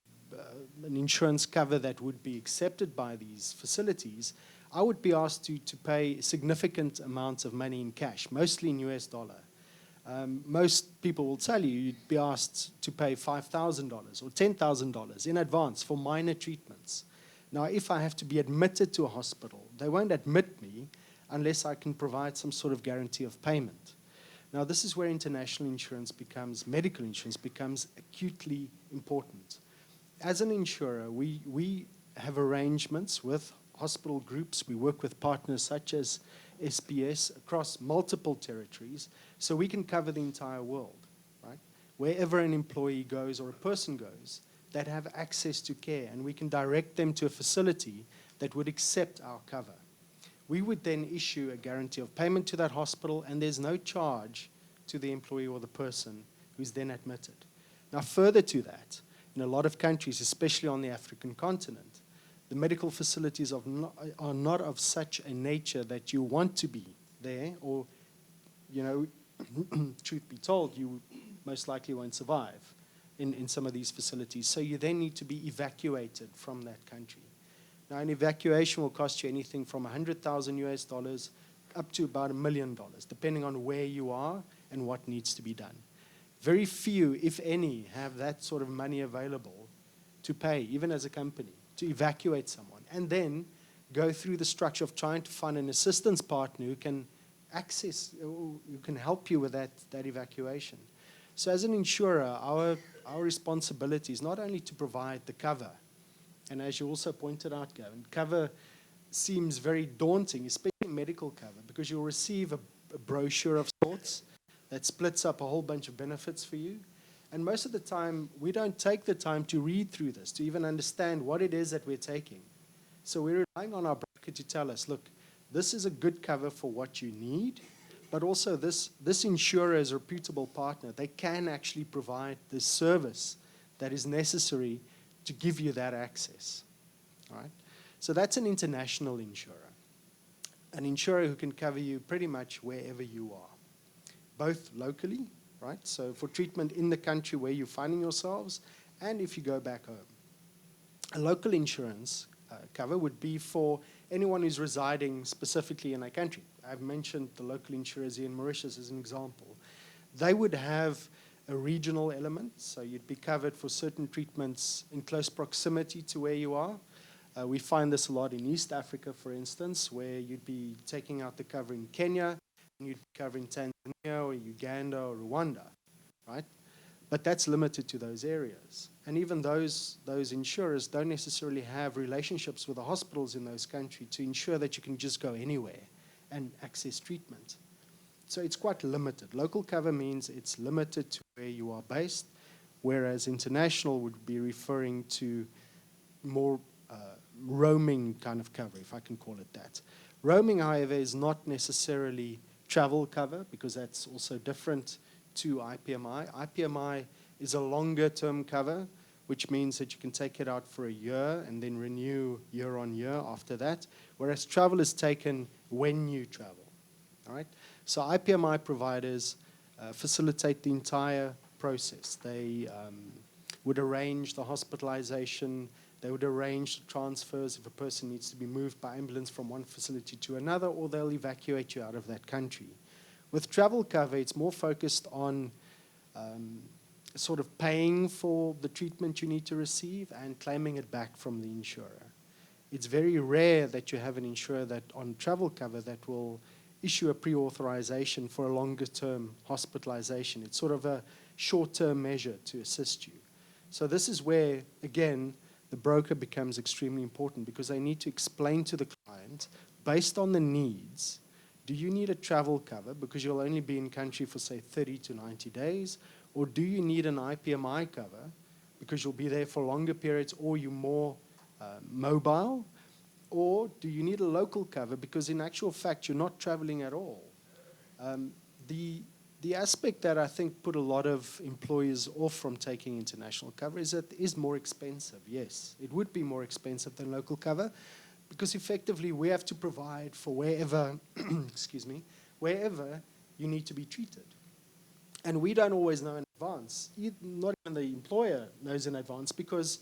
insurance cover that would be accepted by these facilities, I would be asked to pay significant amounts of money in cash, mostly in US dollar. Most people will tell you you'd be asked to pay $5,000 or $10,000 in advance for minor treatments. Now, if I have to be admitted to a hospital, they won't admit me unless I can provide some sort of guarantee of payment. Now, this is where international insurance becomes, medical insurance becomes acutely important. As an insurer, we have arrangements with hospital groups. We work with partners such as SPS across multiple territories, so we can cover the entire world, right? Wherever an employee goes or a person goes, that have access to care, and we can direct them to a facility that would accept our cover. We would then issue a guarantee of payment to that hospital, and there's no charge to the employee or the person who's then admitted. Now, further to that, in a lot of countries, especially on the African continent, the medical facilities are not of such a nature that you want to be there, or, you know, truth be told, you most likely won't survive in some of these facilities. So you then need to be evacuated from that country. Now, an evacuation will cost you anything from $100,000 up to about $1 million, depending on where you are and what needs to be done. Very few, if any, have that sort of money available to pay, even as a company, to evacuate someone, and then go through the structure of trying to find an assistance partner who can access, who can help you with that evacuation. So as an insurer, our responsibility is not only to provide the cover, and as you also pointed out, Gavin, cover seems very daunting, especially medical cover, because you'll receive a brochure of sorts that splits up a whole bunch of benefits for you. And most of the time, we don't take the time to read through this, to even understand what it is that we're taking. So we're relying on our broker to tell us, look, this is a good cover for what you need, but also this insurer is a reputable partner. They can actually provide the service that is necessary to give you that access. All right? So that's an international insurer, an insurer who can cover you pretty much wherever you are, both locally, right? So for treatment in the country where you're finding yourselves, and if you go back home. A local insurance cover would be for anyone who's residing specifically in a country. I've mentioned the local insurers here in Mauritius as an example. They would have a regional element, so you'd be covered for certain treatments in close proximity to where you are. We find this a lot in East Africa, for instance, where you'd be taking out the cover in Kenya, and you'd be covering Tanzania or Uganda or Rwanda, right? But that's limited to those areas. And even those insurers don't necessarily have relationships with the hospitals in those countries to ensure that you can just go anywhere and access treatment. So it's quite limited. Local cover means it's limited to where you are based, whereas international would be referring to more roaming kind of cover, if I can call it that. Roaming, however, is not necessarily travel cover, because that's also different to IPMI. IPMI is a longer term cover, which means that you can take it out for a year and then renew year on year after that, whereas travel is taken when you travel. All right? So IPMI providers facilitate the entire process. They would arrange the hospitalization, they would arrange the transfers if a person needs to be moved by ambulance from one facility to another, or they'll evacuate you out of that country. With travel cover, it's more focused on sort of paying for the treatment you need to receive and claiming it back from the insurer. It's very rare that you have an insurer that on travel cover that will issue a pre-authorization for a longer term hospitalization. It's sort of a short-term measure to assist you. So this is where, again, the broker becomes extremely important, because they need to explain to the client, based on the needs, do you need a travel cover because you'll only be in country for, say, 30 to 90 days? Or do you need an IPMI cover because you'll be there for longer periods, or you're more mobile? Or do you need a local cover because in actual fact you're not traveling at all? The aspect that I think put a lot of employers off from taking international cover is that it is more expensive. Yes, it would be more expensive than local cover, because effectively we have to provide for wherever, excuse me, wherever you need to be treated. And we don't always know in advance. Not even the employer knows in advance, because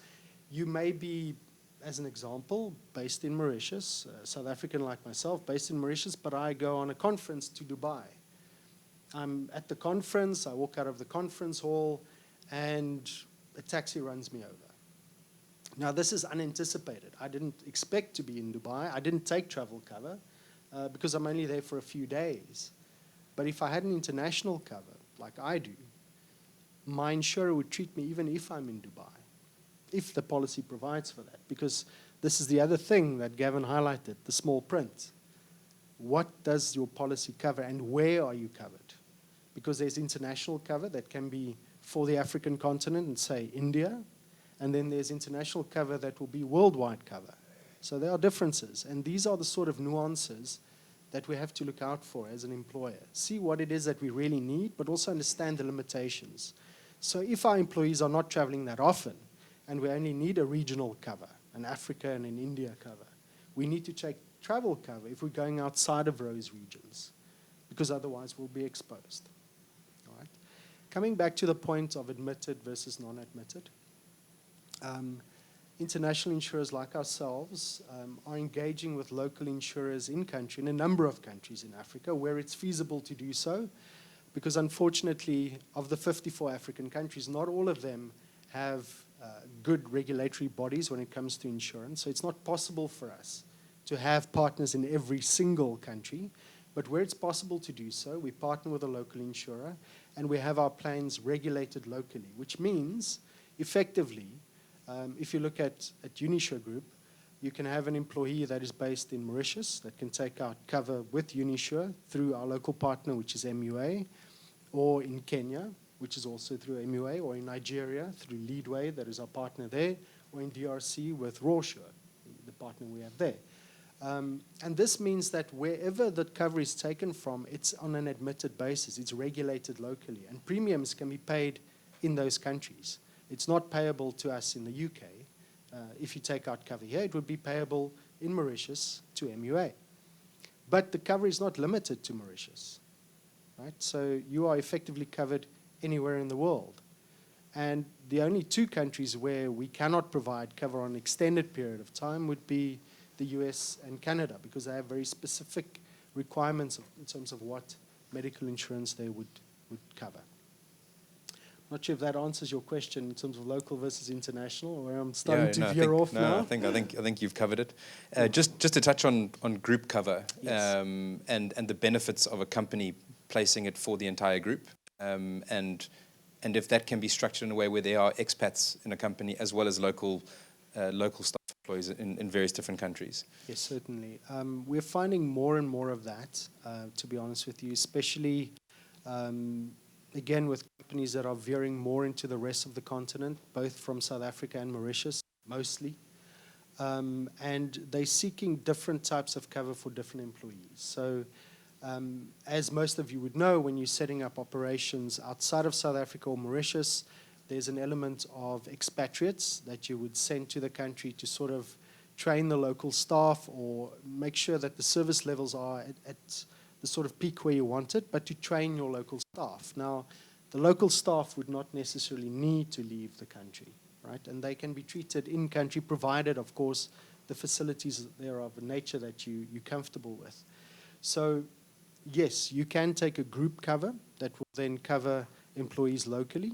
you may be, as an example, based in Mauritius, South African like myself, based in Mauritius, but I go on a conference to Dubai. I'm at the conference, I walk out of the conference hall, and a taxi runs me over. Now, this is unanticipated. I didn't expect to be in Dubai. I didn't take travel cover because I'm only there for a few days. But if I had an international cover, like I do, my insurer would treat me even if I'm in Dubai, if the policy provides for that. Because this is the other thing that Gavin highlighted, the small print. What does your policy cover and where are you covered? Because there's international cover that can be for the African continent and, say, India, and then there's international cover that will be worldwide cover. So there are differences, and these are the sort of nuances that we have to look out for as an employer. See what it is that we really need, but also understand the limitations. So if our employees are not traveling that often, and we only need a regional cover, an Africa and an India cover, we need to take travel cover if we're going outside of those regions, because otherwise we'll be exposed. All right? Coming back to the point of admitted versus non-admitted, international insurers like ourselves are engaging with local insurers in country, in a number of countries in Africa, where it's feasible to do so, because unfortunately, of the 54 African countries, not all of them have good regulatory bodies when it comes to insurance. So it's not possible for us to have partners in every single country, but where it's possible to do so, we partner with a local insurer, and we have our plans regulated locally, which means, effectively, if you look at Unisure Group, you can have an employee that is based in Mauritius that can take out cover with Unisure through our local partner, which is MUA, or in Kenya, which is also through MUA, or in Nigeria through Leadway, that is our partner there, or in DRC with Rawsure, the partner we have there. And this means that wherever the cover is taken from, it's on an admitted basis. It's regulated locally, and premiums can be paid in those countries. It's not payable to us in the UK. If you take out cover here, it would be payable in Mauritius to MUA. But the cover is not limited to Mauritius, right? So you are effectively covered anywhere in the world. And the only two countries where we cannot provide cover on an extended period of time would be the US and Canada, because they have very specific requirements in terms of what medical insurance they would cover. Not sure if that answers your question in terms of local versus international, or I'm starting to veer off now. I think you've covered it. Just to touch on group cover, Yes. and the benefits of a company placing it for the entire group, and if that can be structured in a way where there are expats in a company as well as local staff employees in various different countries. Yes, certainly. We're finding more and more of that, to be honest with you, especially, again, with companies that are veering more into the rest of the continent, both from South Africa and Mauritius, mostly. And they're seeking different types of cover for different employees. So As most of you would know, when you're setting up operations outside of South Africa or Mauritius, there's an element of expatriates that you would send to the country to sort of train the local staff or make sure that the service levels are at the sort of peak where you want it, but to train your local staff. Now, the local staff would not necessarily need to leave the country, right? And they can be treated in country, provided, of course, the facilities there are of a nature that you're comfortable with. So, yes, you can take a group cover that will then cover employees locally,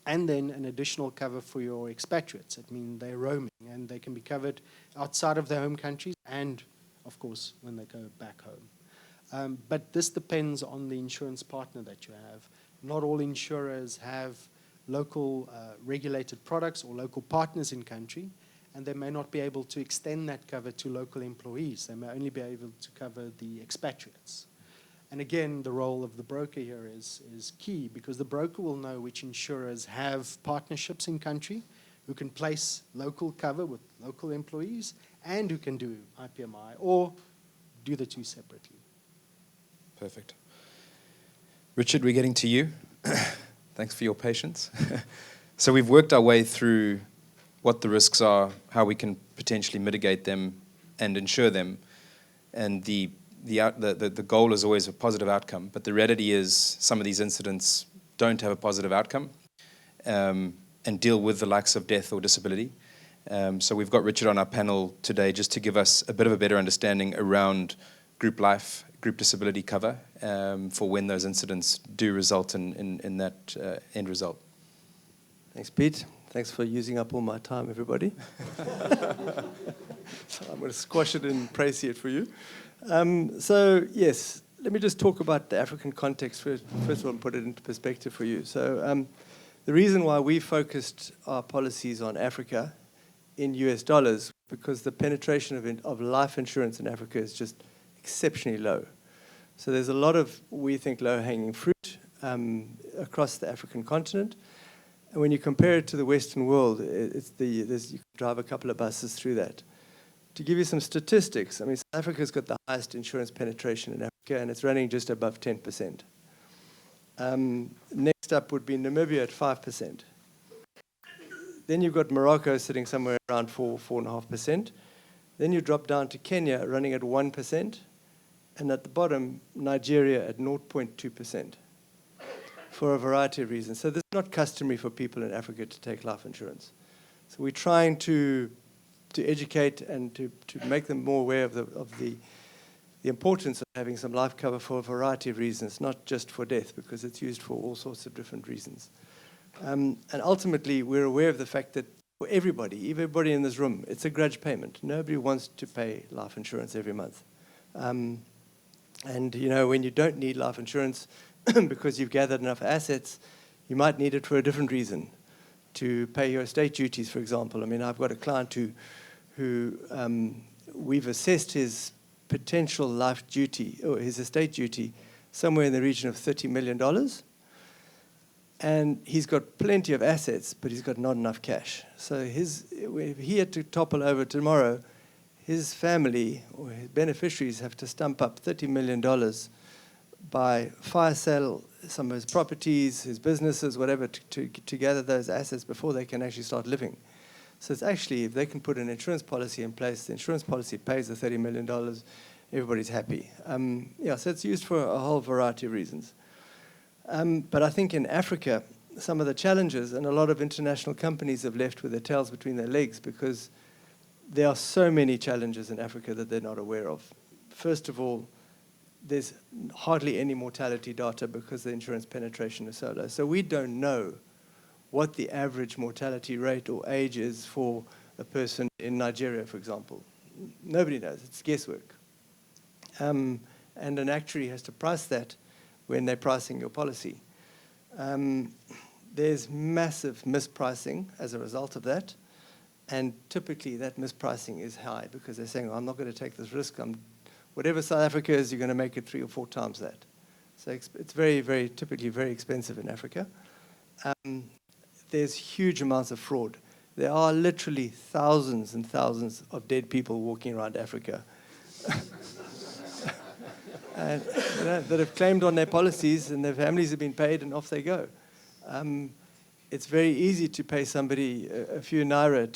and then an additional cover for your expatriates. It means they're roaming, and they can be covered outside of their home countries and, of course, when they go back home. But this depends on the insurance partner that you have. Not all insurers have local regulated products or local partners in country, and they may not be able to extend that cover to local employees. They may only be able to cover the expatriates. And again, the role of the broker here is key, because the broker will know which insurers have partnerships in country, who can place local cover with local employees, and who can do IPMI, or do the two separately. Perfect. Richard, we're getting to you. Thanks for your patience. So we've worked our way through what the risks are, how we can potentially mitigate them and insure them, and the goal is always a positive outcome, but the reality is some of these incidents don't have a positive outcome and deal with the likes of death or disability. So we've got Richard on our panel today just to give us a bit of a better understanding around group life, group disability cover for when those incidents do result in that end result. Thanks, Pete. Thanks for using up all my time, everybody. So I'm going to squash it and praise it for you. So, yes, let me just talk about the African context first of all and put it into perspective for you. So the reason why we focused our policies on Africa in US dollars, because the penetration of life insurance in Africa is just exceptionally low. So there's a lot of, we think, low-hanging fruit across the African continent. And when you compare it to the Western world, you can drive a couple of buses through that. To give you some statistics, I mean, South Africa's got the highest insurance penetration in Africa, and it's running just above 10%. Next up would be Namibia at 5%. Then you've got Morocco sitting somewhere around 4.5%. Then you drop down to Kenya running at 1%, and at the bottom, Nigeria at 0.2%, for a variety of reasons. So this is not customary for people in Africa to take life insurance. So we're trying to educate and to make them more aware of the importance of having some life cover for a variety of reasons, not just for death, because it's used for all sorts of different reasons. And ultimately, we're aware of the fact that for everybody in this room, it's a grudge payment. Nobody wants to pay life insurance every month. And, you know, when you don't need life insurance because you've gathered enough assets, you might need it for a different reason, to pay your estate duties, for example. I mean, I've got a client who we've assessed his potential life duty, or his estate duty, somewhere in the region of $30 million. And he's got plenty of assets, but he's got not enough cash. So if he had to topple over tomorrow, his family or his beneficiaries have to stump up $30 million by fire sale some of his properties, his businesses, whatever, to gather those assets before they can actually start living. So it's actually, if they can put an insurance policy in place, the insurance policy pays the $30 million, everybody's happy. So it's used for a whole variety of reasons. But I think in Africa, some of the challenges, and a lot of international companies have left with their tails between their legs, because there are so many challenges in Africa that they're not aware of. First of all, there's hardly any mortality data because the insurance penetration is so low. So we don't know what the average mortality rate or age is for a person in Nigeria, for example. Nobody knows. It's guesswork. And an actuary has to price that when they're pricing your policy. There's massive mispricing as a result of that. And typically that mispricing is high because they're saying, I'm not going to take this risk. Whatever South Africa is, you're going to make it 3 or 4 times that. So it's very, very, typically very expensive in Africa. There's huge amounts of fraud. There are literally thousands and thousands of dead people walking around Africa. that have claimed on their policies, and their families have been paid, and off they go. It's very easy to pay somebody a few naira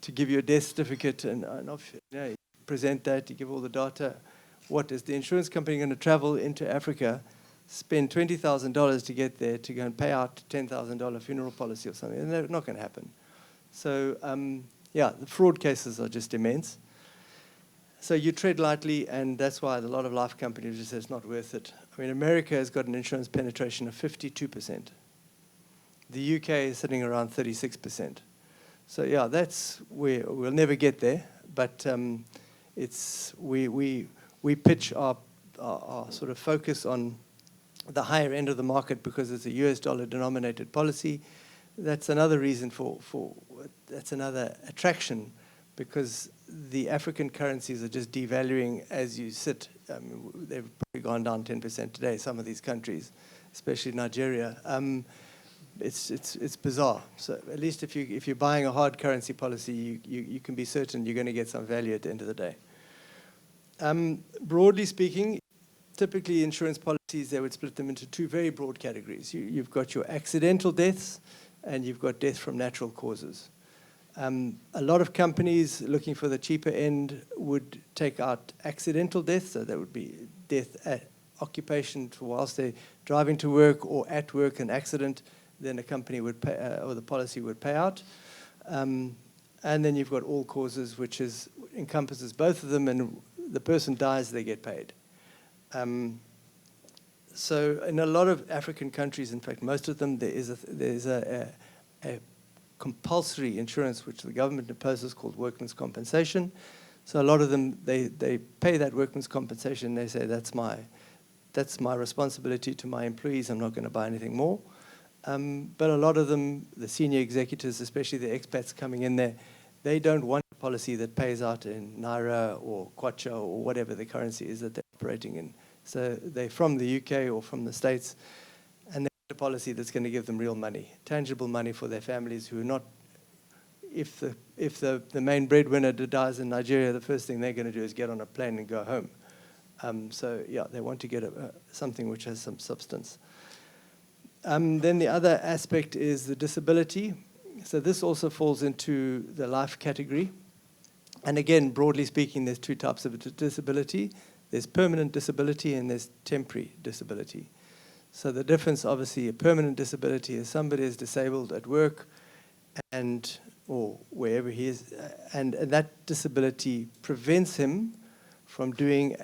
to give you a death certificate, and off, you present that, you give all the data. What is the insurance company going to travel into Africa, spend $20,000 to get there, to go and pay out $10,000 funeral policy or something? And they're not going to happen. So, yeah, the fraud cases are just immense. So you tread lightly, and that's why a lot of life companies just say it's not worth it. I mean, America has got an insurance penetration of 52%. The UK is sitting around 36%. So yeah, that's where we'll never get there, but we pitch our sort of focus on the higher end of the market because it's a US dollar denominated policy. That's another reason that's another attraction, because the African currencies are just devaluing as you sit. They've probably gone down 10% today, some of these countries, especially Nigeria. It's bizarre. So at least if you're buying a hard currency policy, you can be certain you're going to get some value at the end of the day. Broadly speaking, typically insurance policies, they would split them into two very broad categories. You've got your accidental deaths, and you've got death from natural causes. A lot of companies looking for the cheaper end would take out accidental deaths, so that would be death at occupation whilst they're driving to work or at work, an accident, then a company would pay, or the policy would pay out. And then you've got all causes, which encompasses both of them, and the person dies, they get paid. So in a lot of African countries, in fact, most of them, there's a compulsory insurance which the government imposes called workman's compensation. So a lot of them, they pay that workman's compensation. They say, that's my responsibility to my employees. I'm not going to buy anything more. But a lot of them, the senior executives, especially the expats coming in there, they don't want a policy that pays out in Naira or Kwacha or whatever the currency is that they're operating in. So they're from the UK or from the States, and they want a policy that's going to give them real money, tangible money for their families who are not, if the main breadwinner dies in Nigeria, the first thing they're going to do is get on a plane and go home. So yeah, they want to get something which has some substance. Then the other aspect is the disability. So this also falls into the life category. And again, broadly speaking, there's two types of disability. There's permanent disability and there's temporary disability. So the difference, obviously, a permanent disability is somebody is disabled at work or wherever he is, and that disability prevents him from doing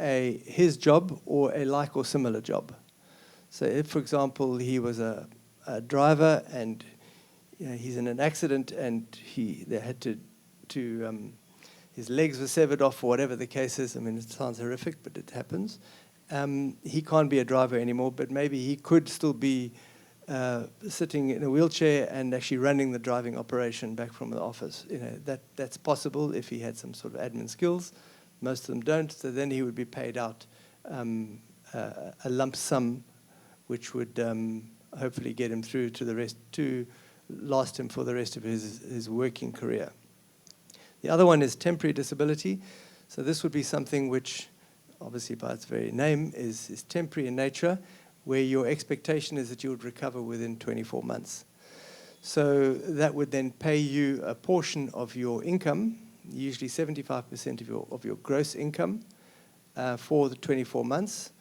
his job or a like or similar job. So if, for example, he was a driver and he's in an accident and they had to his legs were severed off or whatever the case is. I mean, it sounds horrific, but it happens. He can't be a driver anymore, but maybe he could still be sitting in a wheelchair and actually running the driving operation back from the office. That's possible if he had some sort of admin skills. Most of them don't. So then he would be paid out a lump sum, which would hopefully get him through to last him for the rest of his working career. The other one is temporary disability. So this would be something which, obviously by its very name, is temporary in nature, where your expectation is that you would recover within 24 months. So that would then pay you a portion of your income, usually 75% of your gross income, for the 24 months,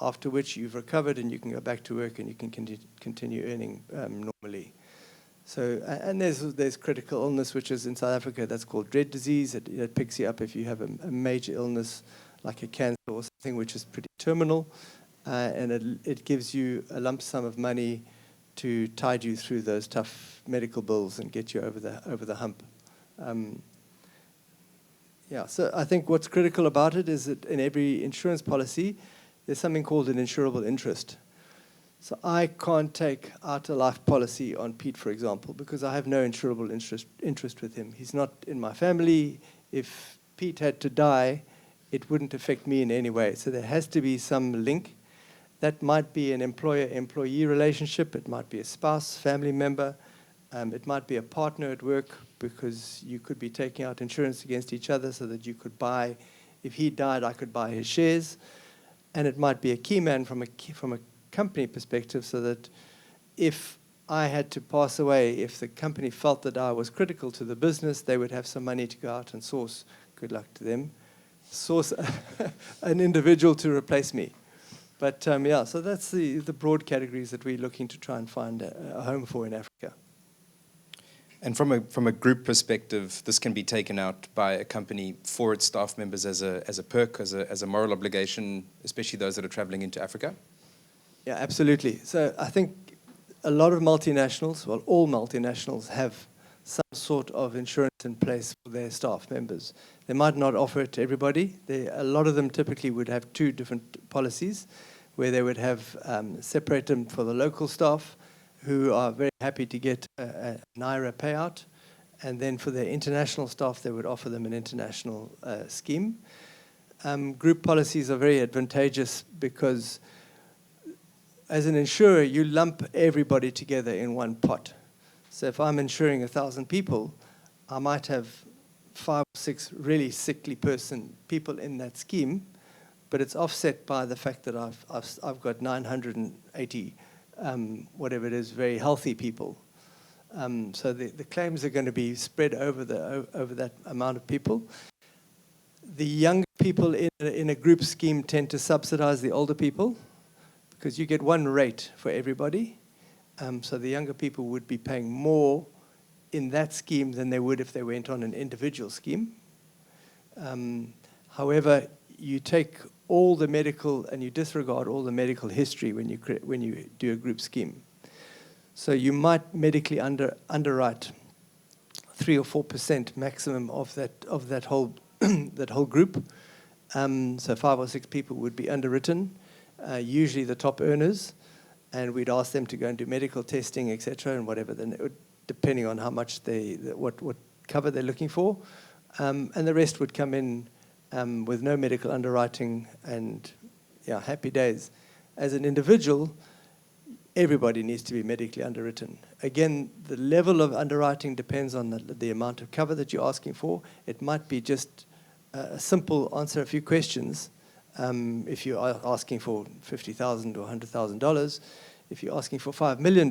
after which you've recovered and you can go back to work and you can continue earning normally. So, and there's critical illness, which is in South Africa, that's called dread disease. It picks you up if you have a major illness like a cancer or something which is pretty terminal, and it gives you a lump sum of money to tide you through those tough medical bills and get you over the hump. Yeah, so I think what's critical about it is that in every insurance policy, there's something called an insurable interest. So I can't take out a life policy on Pete, for example, because I have no insurable interest with him. He's not in my family. If Pete had to die, it wouldn't affect me in any way. So there has to be some link. That might be an employer-employee relationship. It might be a spouse, family member. It might be a partner at work, because you could be taking out insurance against each other so that you could buy, if he died, I could buy his shares. and it might be a key man from a company perspective, so that if I had to pass away, if the company felt that I was critical to the business, they would have some money to go out and source, good luck to them, source an individual to replace me. But yeah, so that's the broad categories that we're looking to try and find a home for in Africa. And from a group perspective, this can be taken out by a company for its staff members as a perk, as a moral obligation, especially those that are traveling into Africa? Yeah, absolutely. So I think a lot of multinationals, well, all multinationals have some sort of insurance in place for their staff members. They might not offer it to everybody. A lot of them typically would have two different policies, where they would have separate them for the local staff, who are very happy to get a Naira payout. And then for their international staff, they would offer them an international scheme. Group policies are very advantageous because as an insurer, you lump everybody together in one pot. So if I'm insuring 1,000 people, I might have 5 or 6 really sickly people in that scheme, but it's offset by the fact that I've got 980 whatever it is, very healthy people. So the claims are going to be spread over that amount of people. The younger people in a group scheme tend to subsidize the older people because you get one rate for everybody. So the younger people would be paying more in that scheme than they would if they went on an individual scheme. However, you take all the medical and you disregard all the medical history when you do a group scheme. So you might medically underwrite 3 or 4% maximum of that whole that whole group. So 5 or 6 people would be underwritten, usually the top earners, and we'd ask them to go and do medical testing, etc., and whatever. Then it would, depending on how much what cover they're looking for, and the rest would come in with no medical underwriting, and yeah, happy days. As an individual, everybody needs to be medically underwritten. Again, the level of underwriting depends on the amount of cover that you're asking for. It might be just a simple answer a few questions. If you are asking for $50,000 or $100,000, if you're asking for $5 million,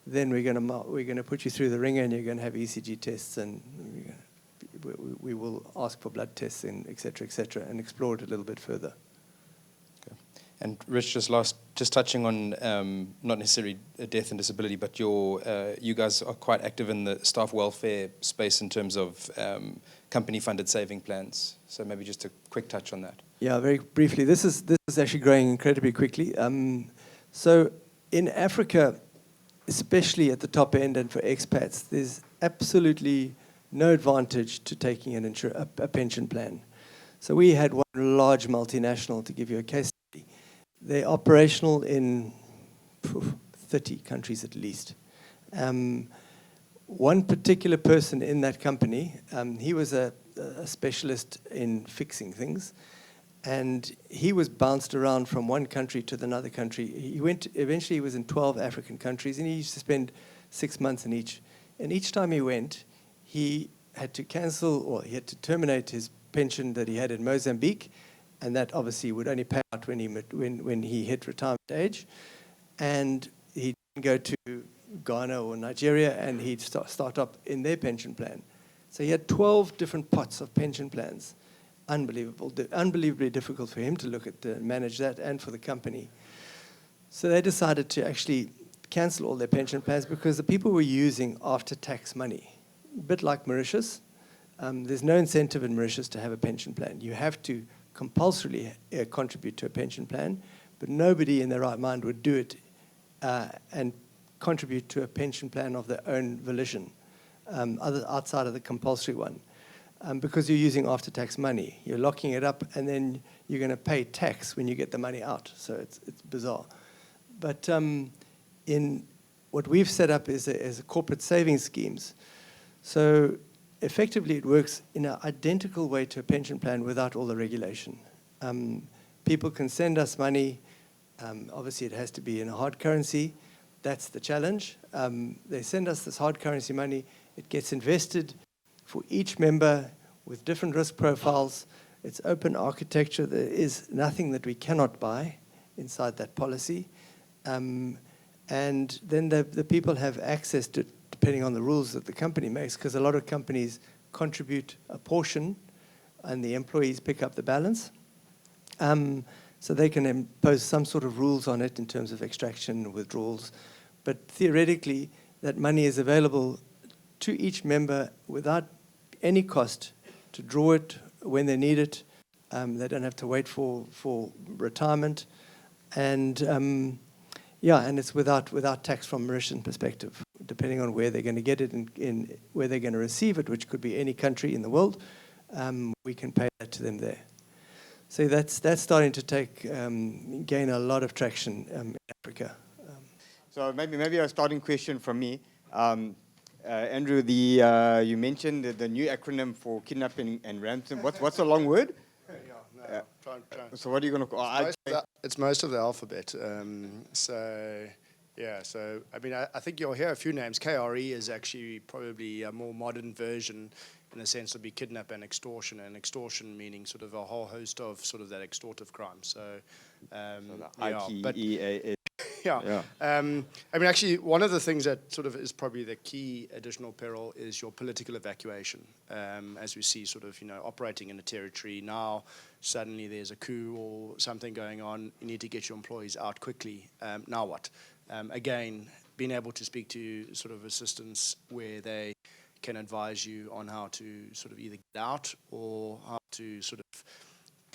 then we're going to put you through the ringer, and you're going to have ECG tests, and we will ask for blood tests, and et cetera, and explore it a little bit further. Okay. And Rich, just touching on not necessarily death and disability, but you guys are quite active in the staff welfare space in terms of company-funded saving plans. So maybe just a quick touch on that. Yeah, very briefly. This is actually growing incredibly quickly. So in Africa, especially at the top end and for expats, there's absolutely no advantage to taking a pension plan. So we had one large multinational, to give you a case study. They're operational in 30 countries at least. One particular person in that company, he was a specialist in fixing things, and he was bounced around from one country to another country. Eventually he was in 12 African countries, and he used to spend 6 months in each. And each time he went, he had to cancel, or he had to terminate his pension that he had in Mozambique, and that obviously would only pay out when he hit retirement age. And he'd go to Ghana or Nigeria, and he'd start up in their pension plan. So he had 12 different pots of pension plans. Unbelievably difficult for him to look at, manage that, and for the company. So they decided to actually cancel all their pension plans because the people were using after-tax money. A bit like Mauritius. There's no incentive in Mauritius to have a pension plan. You have to compulsorily contribute to a pension plan, but nobody in their right mind would do it and contribute to a pension plan of their own volition, outside of the compulsory one. Because you're using after-tax money. You're locking it up, and then you're going to pay tax when you get the money out. So it's bizarre. But in what we've set up is a corporate savings schemes. So effectively, it works in an identical way to a pension plan without all the regulation. People can send us money. Obviously, it has to be in a hard currency. That's the challenge. They send us this hard currency money. It gets invested for each member with different risk profiles, It's open architecture. There is nothing that we cannot buy inside that policy. And then the people have access to, depending on the rules that the company makes, because a lot of companies contribute a portion and the employees pick up the balance. So they can impose some sort of rules on it in terms of extraction, withdrawals. But theoretically, that money is available to each member without any cost to draw it when they need it. They don't have to wait for retirement. And and it's without tax from Mauritian perspective, depending on where they're going to get it and where they're going to receive it, which could be any country in the world. We can pay that to them there. So that's starting to gain a lot of traction in Africa. So maybe a starting question from me. Andrew, you mentioned the new acronym for kidnapping and ransom. What's the long word? So what are you going to call? It's most of the alphabet. So I mean, I think you'll hear a few names. KRE is actually probably a more modern version, in the sense of be kidnap and extortion meaning sort of a whole host of sort of that extortive crime. So, ITEA. Yeah. I mean, actually, one of the things that sort of is probably the key additional peril is your political evacuation. As we see sort of, operating in a territory now, suddenly there's a coup or something going on, you need to get your employees out quickly. Now what? Again, being able to speak to sort of assistants where they can advise you on how to sort of either get out or how to sort of,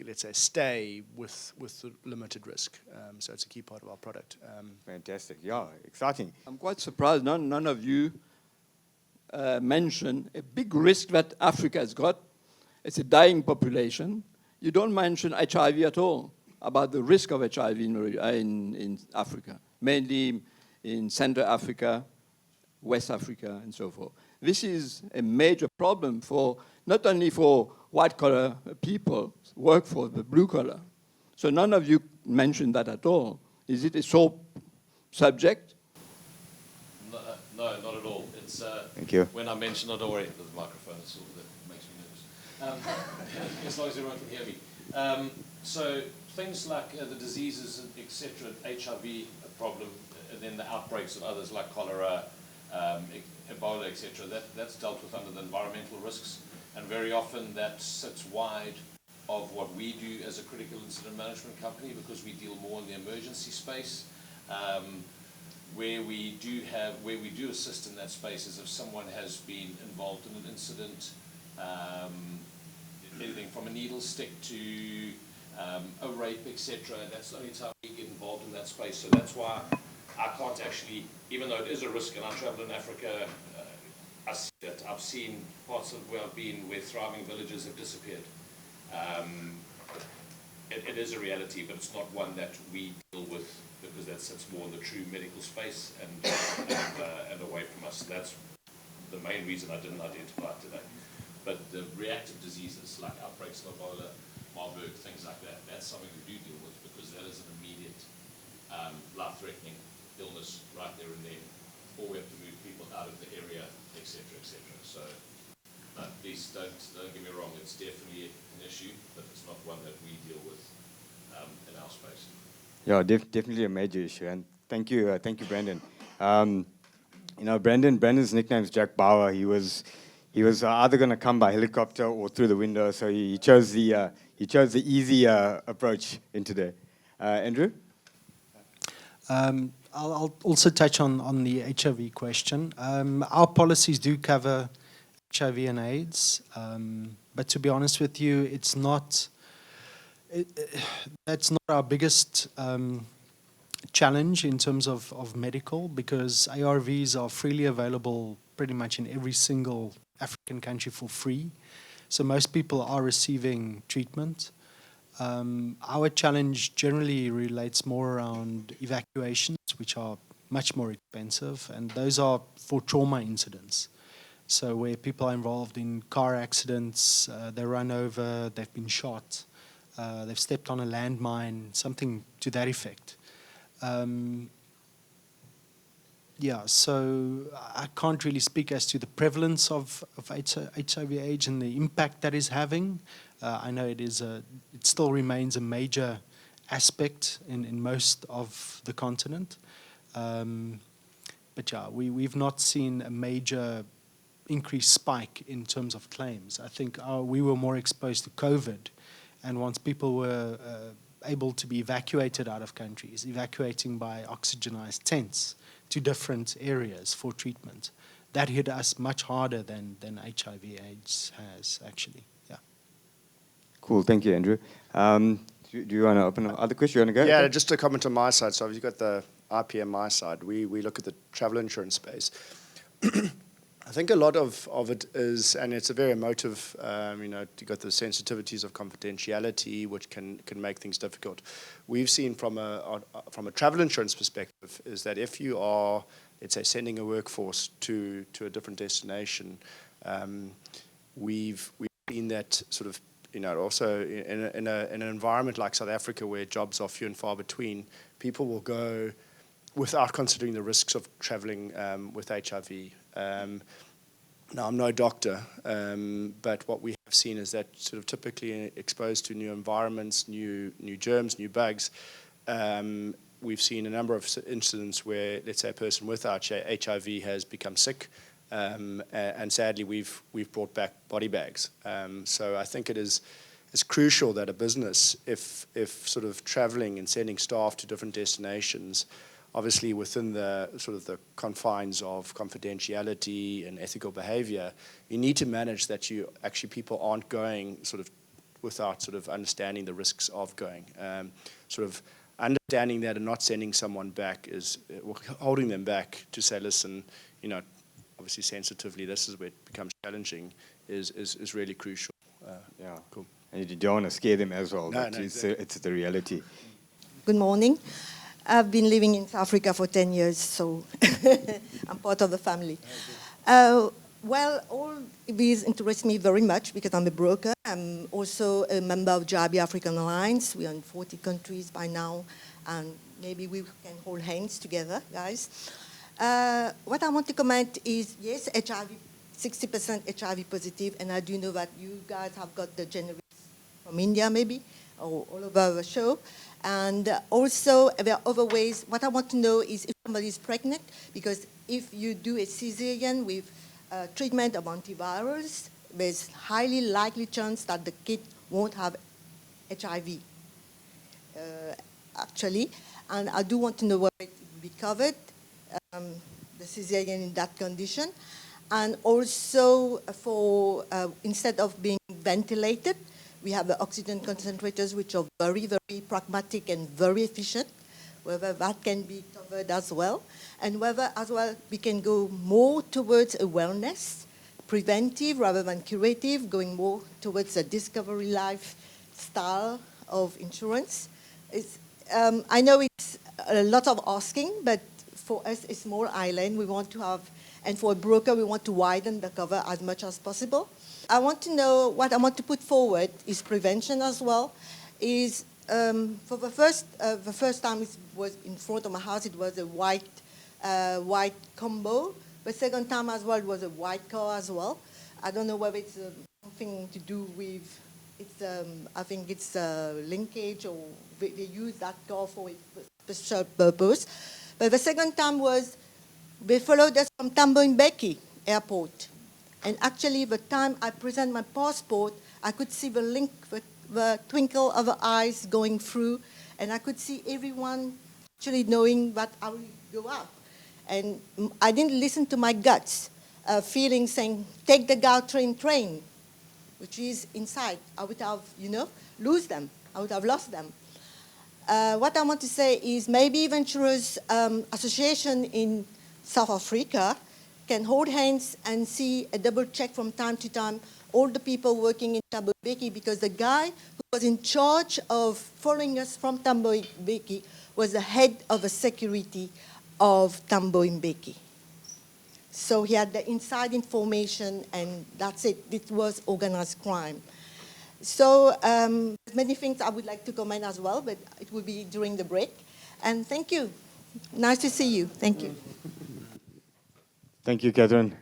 let's say, stay with the limited risk. So it's a key part of our product. Fantastic. Yeah, exciting. I'm quite surprised none of you mention a big risk that Africa has got. It's a dying population. You don't mention HIV at all, about the risk of HIV in Africa, mainly in Central Africa, West Africa, and so forth. This is a major problem for not only for white-collar people, workforce, but blue-collar. So none of you mentioned that at all. Is it a sore subject? No, not at all. It's Thank you. when I mention it already, the microphone is sort of that makes me nervous. As long as everyone can hear me. So things like the diseases, etc., HIV, a problem, and then the outbreaks of others like cholera, Ebola, etc., that's dealt with under the environmental risks, and very often that sits wide of what we do as a critical incident management company, because we deal more in the emergency space. Where we do assist in that space is if someone has been involved in an incident, anything from a needle stick to a rape, etc. That's the only time we get involved in that space. So that's why I can't actually, even though it is a risk, and I travel in Africa, I see that. I've seen parts of where I've been where thriving villages have disappeared. It is a reality, but it's not one that we deal with, because that sits more in the true medical space and away from us. That's the main reason I didn't identify it today. But the reactive diseases like outbreaks of Ebola, Marburg, things like that, that's something we do deal with, because that is an immediate life-threatening illness right there and then, or we have to move people out of the area, etc., etc. So please don't get me wrong, it's definitely an issue, but it's not one that we deal with in our space. Yeah, definitely a major issue, and thank you, Brandon. Brandon's nickname is Jack Bauer. He was either going to come by helicopter or through the window, so he chose the easy approach in today. Andrew? I'll also touch on the HIV question. Our policies do cover HIV and AIDS, but to be honest with you, it's not. That's not our biggest challenge in terms of medical, because ARVs are freely available pretty much in every single African country for free. So most people are receiving treatment. Our challenge generally relates more around evacuations, which are much more expensive, and those are for trauma incidents. So where people are involved in car accidents, they run over, they've been shot, they've stepped on a landmine, something to that effect. Yeah, so I can't really speak as to the prevalence of HIV/AIDS and the impact that is having. I know it still remains a major aspect in most of the continent. But yeah, we've not seen a major increased spike in terms of claims. I think we were more exposed to COVID, and once people were able to be evacuated out of countries, evacuating by oxygenized tents to different areas for treatment, that hit us much harder than HIV/AIDS has, actually. Yeah. Cool, thank you, Andrew. Do you want to open up other questions? You want to go? Yeah, just a comment on my side. So you've got the IPMI side. We look at the travel insurance space. I think a lot of it is, and it's a very emotive, you've got the sensitivities of confidentiality, which can make things difficult. We've seen from a travel insurance perspective is that if you are, let's say, sending a workforce to a different destination, we've seen that sort of, also in an environment like South Africa where jobs are few and far between, people will go without considering the risks of traveling with HIV. Now, I'm no doctor, but what we have seen is that sort of typically exposed to new environments, new germs, new bugs, we've seen a number of incidents where, let's say, a person with HIV has become sick, and sadly, we've brought back body bags. So I think it's crucial that a business, if sort of traveling and sending staff to different destinations, obviously within the sort of the confines of confidentiality and ethical behavior, you need to manage that people aren't going sort of without sort of understanding the risks of going. Sort of understanding that and not sending someone back is holding them back to say, listen, obviously sensitively, this is where it becomes challenging, is really crucial. Yeah, cool. And you don't want to scare them as well, No, but no, it's the reality. Good morning. I've been living in South Africa for 10 years, so I'm part of the family. Well, all these interest me very much because I'm a broker. I'm also a member of JABI African Alliance. We are in 40 countries by now, and maybe we can hold hands together, guys. What I want to comment is, yes, HIV, 60% HIV positive, and I do know that you guys have got the generics from India, maybe, or all over the show. And also, there are other ways. What I want to know is if somebody is pregnant, because if you do a cesarean with treatment of antivirals, there's highly likely chance that the kid won't have HIV, actually. And I do want to know whether it will be covered, the cesarean in that condition. And also, for instead of being ventilated, we have the oxygen concentrators, which are very, very pragmatic and very efficient, whether that can be covered as well, and whether as well we can go more towards a wellness, preventive rather than curative, going more towards a discovery life style of insurance. I know it's a lot of asking, but for us, a small island, we want to have, and for a broker, we want to widen the cover as much as possible. I want to know, what I want to put forward is prevention as well. Is for the first time it was in front of my house, it was a white combo. The second time as well, it was a white car as well. I don't know whether it's something to do with, I think it's linkage, or they use that car for a special purpose. But the second time was, they followed us from Tambo Mbeki airport. And actually, the time I present my passport, I could see the link, the twinkle of the eyes going through, and I could see everyone actually knowing that I will go up. And I didn't listen to my guts feeling saying, take the Gautrain train, which is inside. I would have, lose them. I would have lost them. What I want to say is maybe Insurers Association in South Africa can hold hands and see a double check from time to time all the people working in Tambo Mbeki, because the guy who was in charge of following us from Tambo Mbeki was the head of the security of Tambo Mbeki. So he had the inside information, and that's it. It was organized crime. So many things I would like to comment as well, but it will be during the break. And thank you. Nice to see you. Thank you. Thank you, Catherine.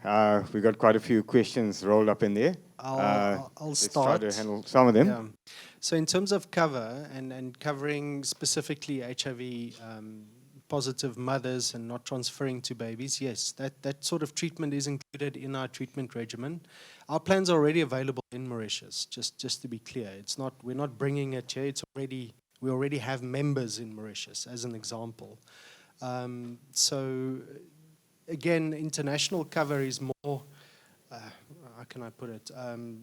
We got quite a few questions rolled up in there. I'll Let's start. try to handle some of them. Yeah. So in terms of cover and covering specifically HIV positive mothers and not transferring to babies, yes, that sort of treatment is included in our treatment regimen. Our plans are already available in Mauritius, just to be clear. It's not, we're not bringing it here. We already have members in Mauritius, as an example. So again, international cover is more, how can I put it?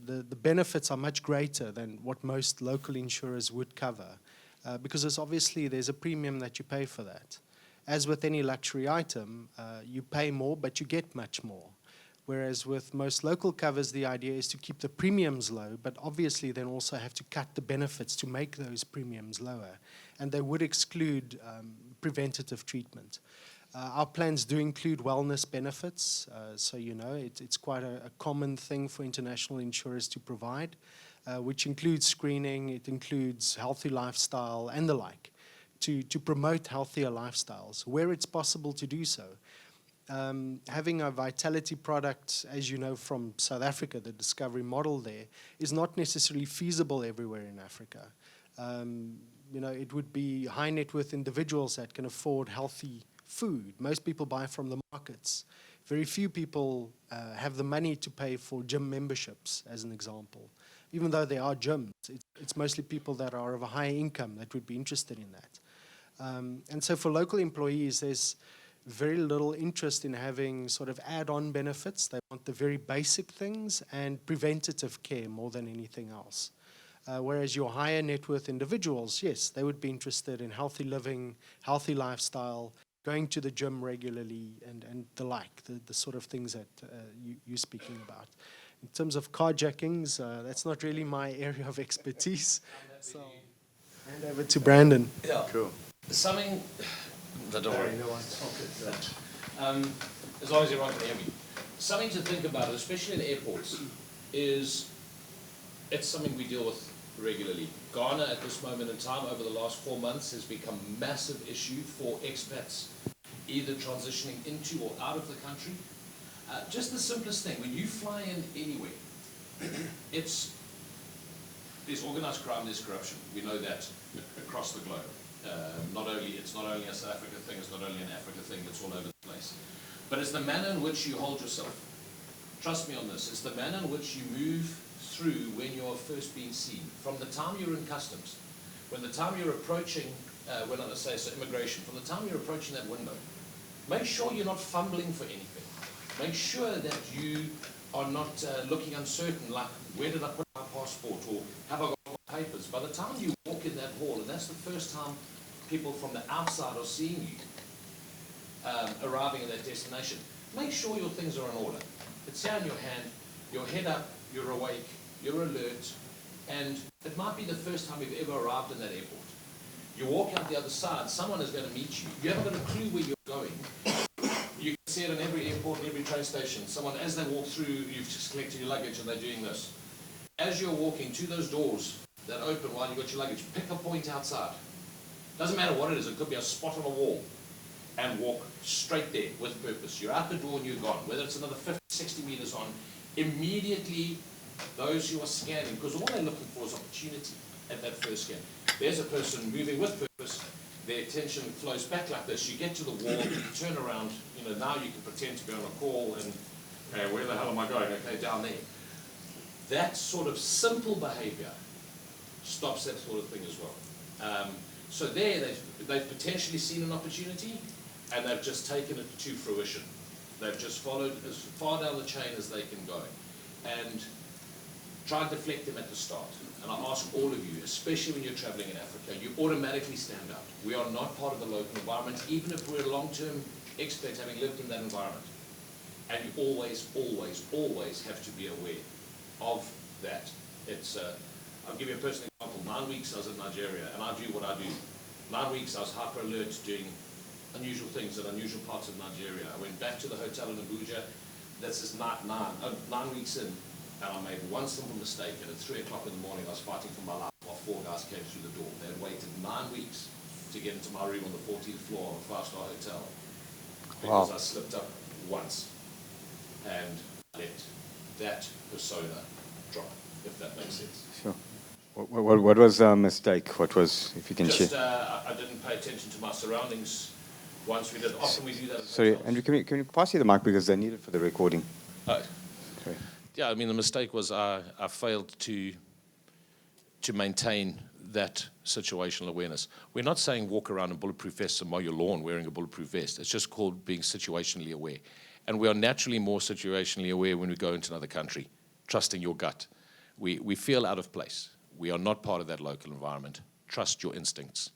The benefits are much greater than what most local insurers would cover, because there's a premium that you pay for that. As with any luxury item, you pay more, but you get much more. Whereas with most local covers, the idea is to keep the premiums low, but obviously then also have to cut the benefits to make those premiums lower. And they would exclude preventative treatment. Our plans do include wellness benefits, so you know it's quite a common thing for international insurers to provide, which includes screening, it includes healthy lifestyle and the like, to promote healthier lifestyles where it's possible to do so. Having a vitality product, as you know from South Africa, the Discovery model there, is not necessarily feasible everywhere in Africa. You know, it would be high net worth individuals that can afford healthy food. Most people buy from the markets. Very few people have the money to pay for gym memberships, as an example. Even though there are gyms, it's mostly people that are of a high income that would be interested in that. And so for local employees, there's very little interest in having sort of add-on benefits. They want the very basic things and preventative care more than anything else. Whereas your higher net worth individuals, yes, they would be interested in healthy living, healthy lifestyle, going to the gym regularly, and the like, the sort of things that you're speaking about. In terms of carjackings, that's not really my area of expertise. So, hand over to Brandon. Yeah. Cool. Something, don't worry. As long as everyone can hear me. Something to think about, especially in airports, is it's something we deal with regularly. Ghana at this moment in time, over the last 4 months, has become a massive issue for expats, either transitioning into or out of the country. Just the simplest thing, when you fly in anywhere, there's organized crime, there's corruption. We know that across the globe. It's not only a South Africa thing, it's not only an Africa thing, it's all over the place. But it's the manner in which you hold yourself. Trust me on this, it's the manner in which you move through when you're first being seen. From the time you're in customs, when the time you're approaching, immigration, from the time you're approaching that window, make sure you're not fumbling for anything. Make sure that you are not looking uncertain, like, where did I put my passport, or have I got my papers? By the time you walk in that hall, and that's the first time people from the outside are seeing you, arriving at that destination, make sure your things are in order. It's here in your hand, your head up, you're awake, you're alert, and it might be the first time you've ever arrived in that airport. You walk out the other side, someone is going to meet you. You haven't got a clue where you're going. You can see it in every airport, every train station. Someone, as they walk through, you've just collected your luggage and they're doing this. As you're walking to those doors that open while you've got your luggage, pick a point outside. Doesn't matter what it is, it could be a spot on a wall. And walk straight there with purpose. You're out the door and you're gone. Whether it's another 50, 60 meters on, immediately those who are scanning, because all they're looking for is opportunity at that first scan. There's a person moving with purpose, their attention flows back like this. You get to the wall, you turn around, now you can pretend to be on a call and, where the hell am I going? Okay, down there. That sort of simple behavior stops that sort of thing as well. So there, they've potentially seen an opportunity, and they've just taken it to fruition. They've just followed as far down the chain as they can go. And try and deflect them at the start. And I ask all of you, especially when you're traveling in Africa, you automatically stand out. We are not part of the local environment, even if we're a long-term expat having lived in that environment. And you always, always, always have to be aware of that. I'll give you a personal example. 9 weeks I was in Nigeria, and I do what I do. 9 weeks I was hyper alert, doing unusual things in unusual parts of Nigeria. I went back to the hotel in Abuja. This is 9 weeks in, and I made one simple mistake, and at 3 o'clock in the morning I was fighting for my life while 4 guys came through the door. They had waited 9 weeks to get into my room on the 14th floor of a 5-star hotel because I slipped up once. and let that persona drop, if that makes sense. Sure. What was a mistake? What was, if you can share? Just, I didn't pay attention to my surroundings once we did. Often we do that. Sorry, Andrew, can you pass you the mic because I need it for the recording? Sorry. Yeah, I mean, the mistake was I failed to maintain that situational awareness. We're not saying walk around in bulletproof vests and mow your lawn wearing a bulletproof vest. It's just called being situationally aware. And we are naturally more situationally aware when we go into another country, trusting your gut. We feel out of place. We are not part of that local environment. Trust your instincts.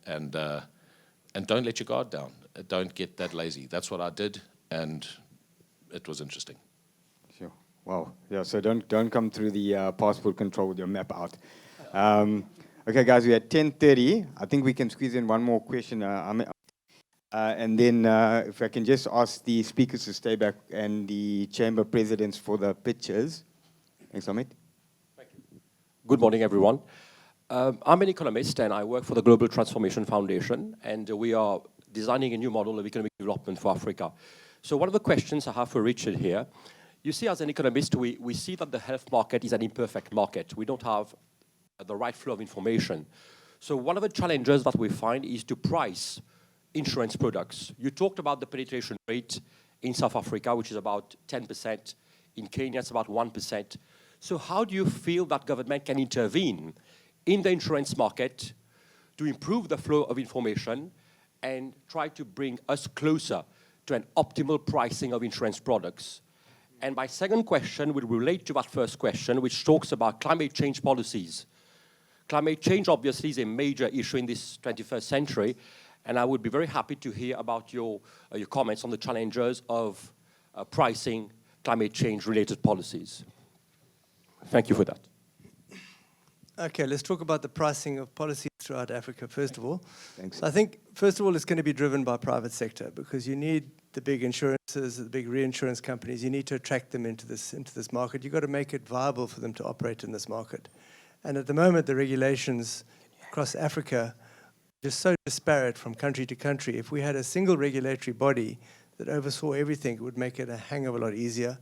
And don't let your guard down. Don't get that lazy. That's what I did, and it was interesting. Sure. Wow. Yeah, so don't come through the passport control with your map out. Okay, guys, we're at 10:30. I think we can squeeze in one more question. And then if I can just ask the speakers to stay back and the chamber presidents for the pictures. Thanks, Amit. Thank you. Good morning, everyone. I'm an economist, and I work for the Global Transformation Foundation, and we are designing a new model of economic development for Africa. So one of the questions I have for Richard here, you see, as an economist, we see that the health market is an imperfect market. We don't have the right flow of information. So one of the challenges that we find is to price insurance products. You talked about the penetration rate in South Africa, which is about 10%. In Kenya, it's about 1%. So how do you feel that government can intervene in the insurance market to improve the flow of information and try to bring us closer to an optimal pricing of insurance products? And my second question will relate to that first question, which talks about climate change policies. Climate change, obviously, is a major issue in this 21st century, and I would be very happy to hear about your comments on the challenges of pricing climate change-related policies. Thank you for that. Okay, let's talk about the pricing of policies throughout Africa, first of all. Thanks. So I think, first of all, it's going to be driven by private sector, because you need the big insurances, the big reinsurance companies. You need to attract them into this market. You've got to make it viable for them to operate in this market. And at the moment, the regulations across Africa are just so disparate from country to country. If we had a single regulatory body that oversaw everything, it would make it a hang of a lot easier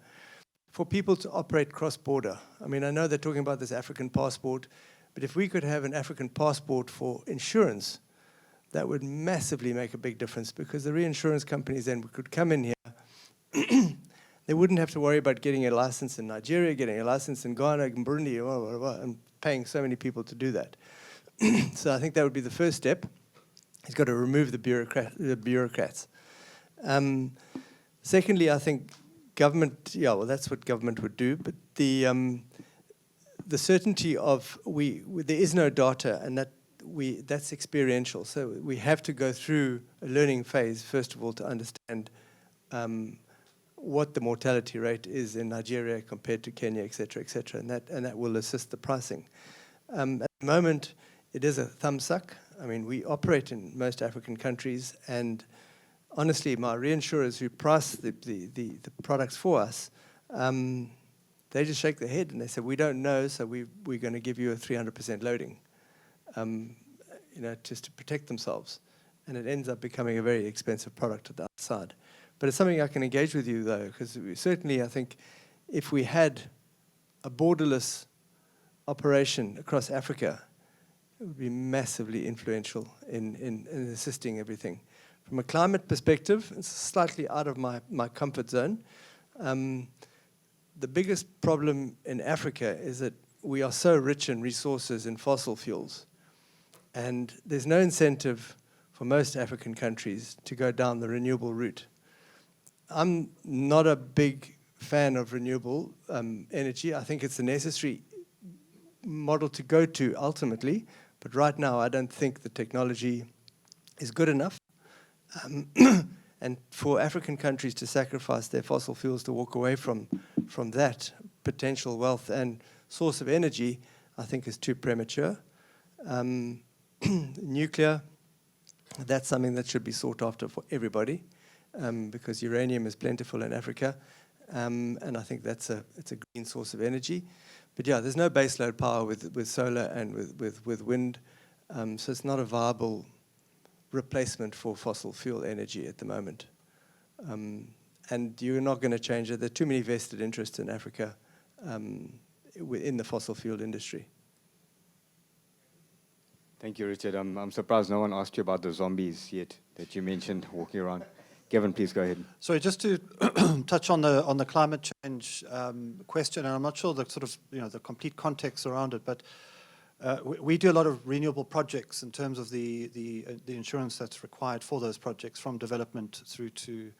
for people to operate cross-border. I mean, I know they're talking about this African passport, but if we could have an African passport for insurance, that would massively make a big difference, because the reinsurance companies then could come in here. They wouldn't have to worry about getting a license in Nigeria, getting a license in Ghana, in Burundi, and paying so many people to do that. So I think that would be the first step. He's got to remove the bureaucrats. Secondly, I think government, yeah, well, that's what government would do, but the certainty of there is no data, and that's experiential. So we have to go through a learning phase, first of all, to understand what the mortality rate is in Nigeria compared to Kenya, et cetera, and that will assist the pricing. At the moment, it is a thumbsuck. I mean, we operate in most African countries, and honestly, my reinsurers who price the products for us, they just shake their head and they say, we don't know, so we're going to give you a 300% loading, just to protect themselves. And it ends up becoming a very expensive product at the outside. But it's something I can engage with you, though, because certainly I think if we had a borderless operation across Africa, it would be massively influential in assisting everything. From a climate perspective, it's slightly out of my comfort zone. The biggest problem in Africa is that we are so rich in resources in fossil fuels, and there's no incentive for most African countries to go down the renewable route. I'm not a big fan of renewable energy. I think it's a necessary model to go to ultimately, but right now I don't think the technology is good enough. And for African countries to sacrifice their fossil fuels to walk away from that potential wealth and source of energy, I think is too premature. Nuclear, that's something that should be sought after for everybody, because uranium is plentiful in Africa, and I think it's a green source of energy. But yeah, there's no baseload power with solar and with wind, so it's not a viable replacement for fossil fuel energy at the moment. and you're not going to change it. There are too many vested interests in Africa in the fossil fuel industry. Thank you, Richard. I'm surprised no one asked you about the zombies yet that you mentioned walking around. Gavin, please go ahead. Sorry, just to touch on the climate change question, and I'm not sure the sort of the complete context around it, but we do a lot of renewable projects in terms of the insurance that's required for those projects, from development through to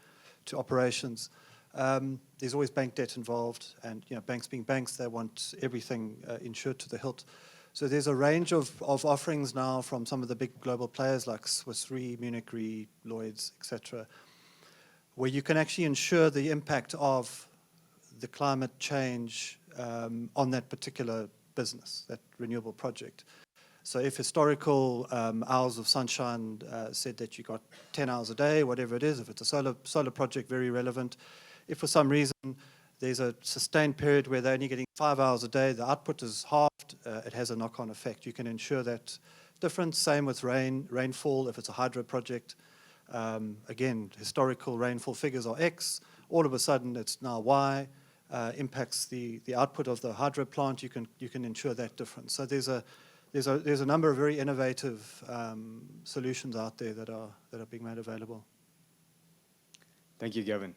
operations. There's always bank debt involved, and banks being banks, they want everything insured to the hilt. So there's a range of offerings now from some of the big global players like Swiss Re, Munich Re, Lloyd's, etc., where you can actually insure the impact of the climate change on that particular business, that renewable project. So if historical hours of sunshine said that you got 10 hours a day, whatever it is, if it's a solar project, very relevant. If for some reason there's a sustained period where they're only getting 5 hours a day, the output is halved, it has a knock-on effect. You can insure that difference. Same with rainfall, if it's a hydro project. Again, historical rainfall figures are X, all of a sudden it's now Y, impacts the output of the hydro plant, you can insure that difference. So there's a number of very innovative solutions out there that are being made available. Thank you, Gavin.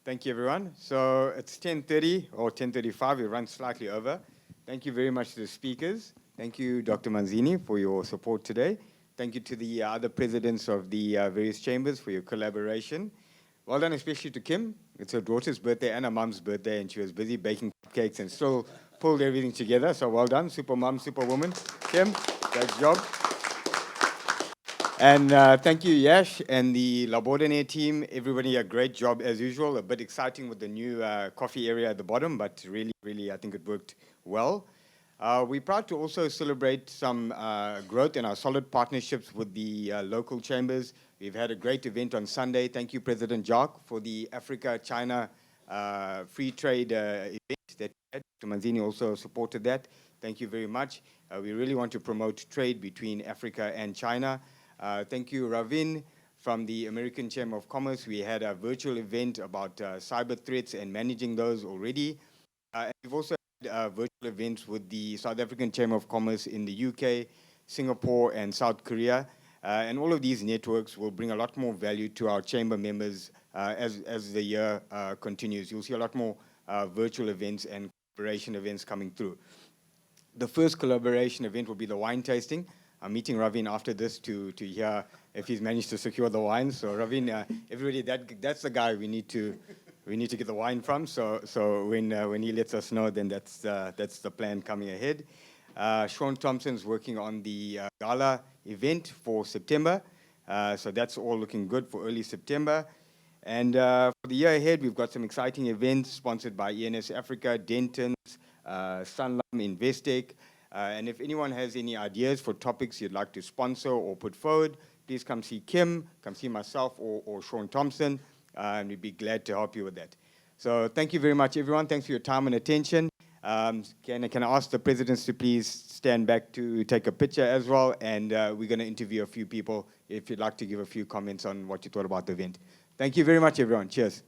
Thank you, everyone. So it's 10:30 or 10:35. We run slightly over. Thank you very much to the speakers. Thank you, Dr. Manzini, for your support today. Thank you to the other presidents of the various chambers for your collaboration. Well done, especially to Kim. It's her daughter's birthday and her mum's birthday, and she was busy baking cupcakes and still pulled everything together. So well done, super mum, super woman. Kim, great job. And thank you, Yash, and the Labordene team. Everybody, a great job as usual. A bit exciting with the new coffee area at the bottom, but really, I think it worked well. We're proud to also celebrate some growth in our solid partnerships with the local chambers. We've had a great event on Sunday. Thank you, President Jock, for the Africa-China free trade event that we had. Dr. Manzini also supported that. Thank you very much. We really want to promote trade between Africa and China. Thank you, Ravin, from the American Chamber of Commerce. We had a virtual event about cyber threats and managing those already. And we've also had virtual events with the South African Chamber of Commerce in the UK, Singapore, and South Korea. And all of these networks will bring a lot more value to our chamber members as the year continues. You'll see a lot more virtual events and collaboration events coming through. The first collaboration event will be the wine tasting. I'm meeting Ravin after this to hear if he's managed to secure the wine. So Ravin, everybody, that's the guy we need to get the wine from. So when he lets us know, then that's the plan coming ahead. Sean Thompson's working on the gala event for September. So that's all looking good for early September. And for the year ahead, we've got some exciting events sponsored by ENS Africa, Denton's, Sunlam, Investec. And if anyone has any ideas for topics you'd like to sponsor or put forward, please come see Kim, come see myself or Sean Thompson, and we'd be glad to help you with that. So thank you very much, everyone. Thanks for your time and attention. Can I ask the presidents to please stand back to take a picture as well, and we're going to interview a few people if you'd like to give a few comments on what you thought about the event. Thank you very much, everyone. Cheers.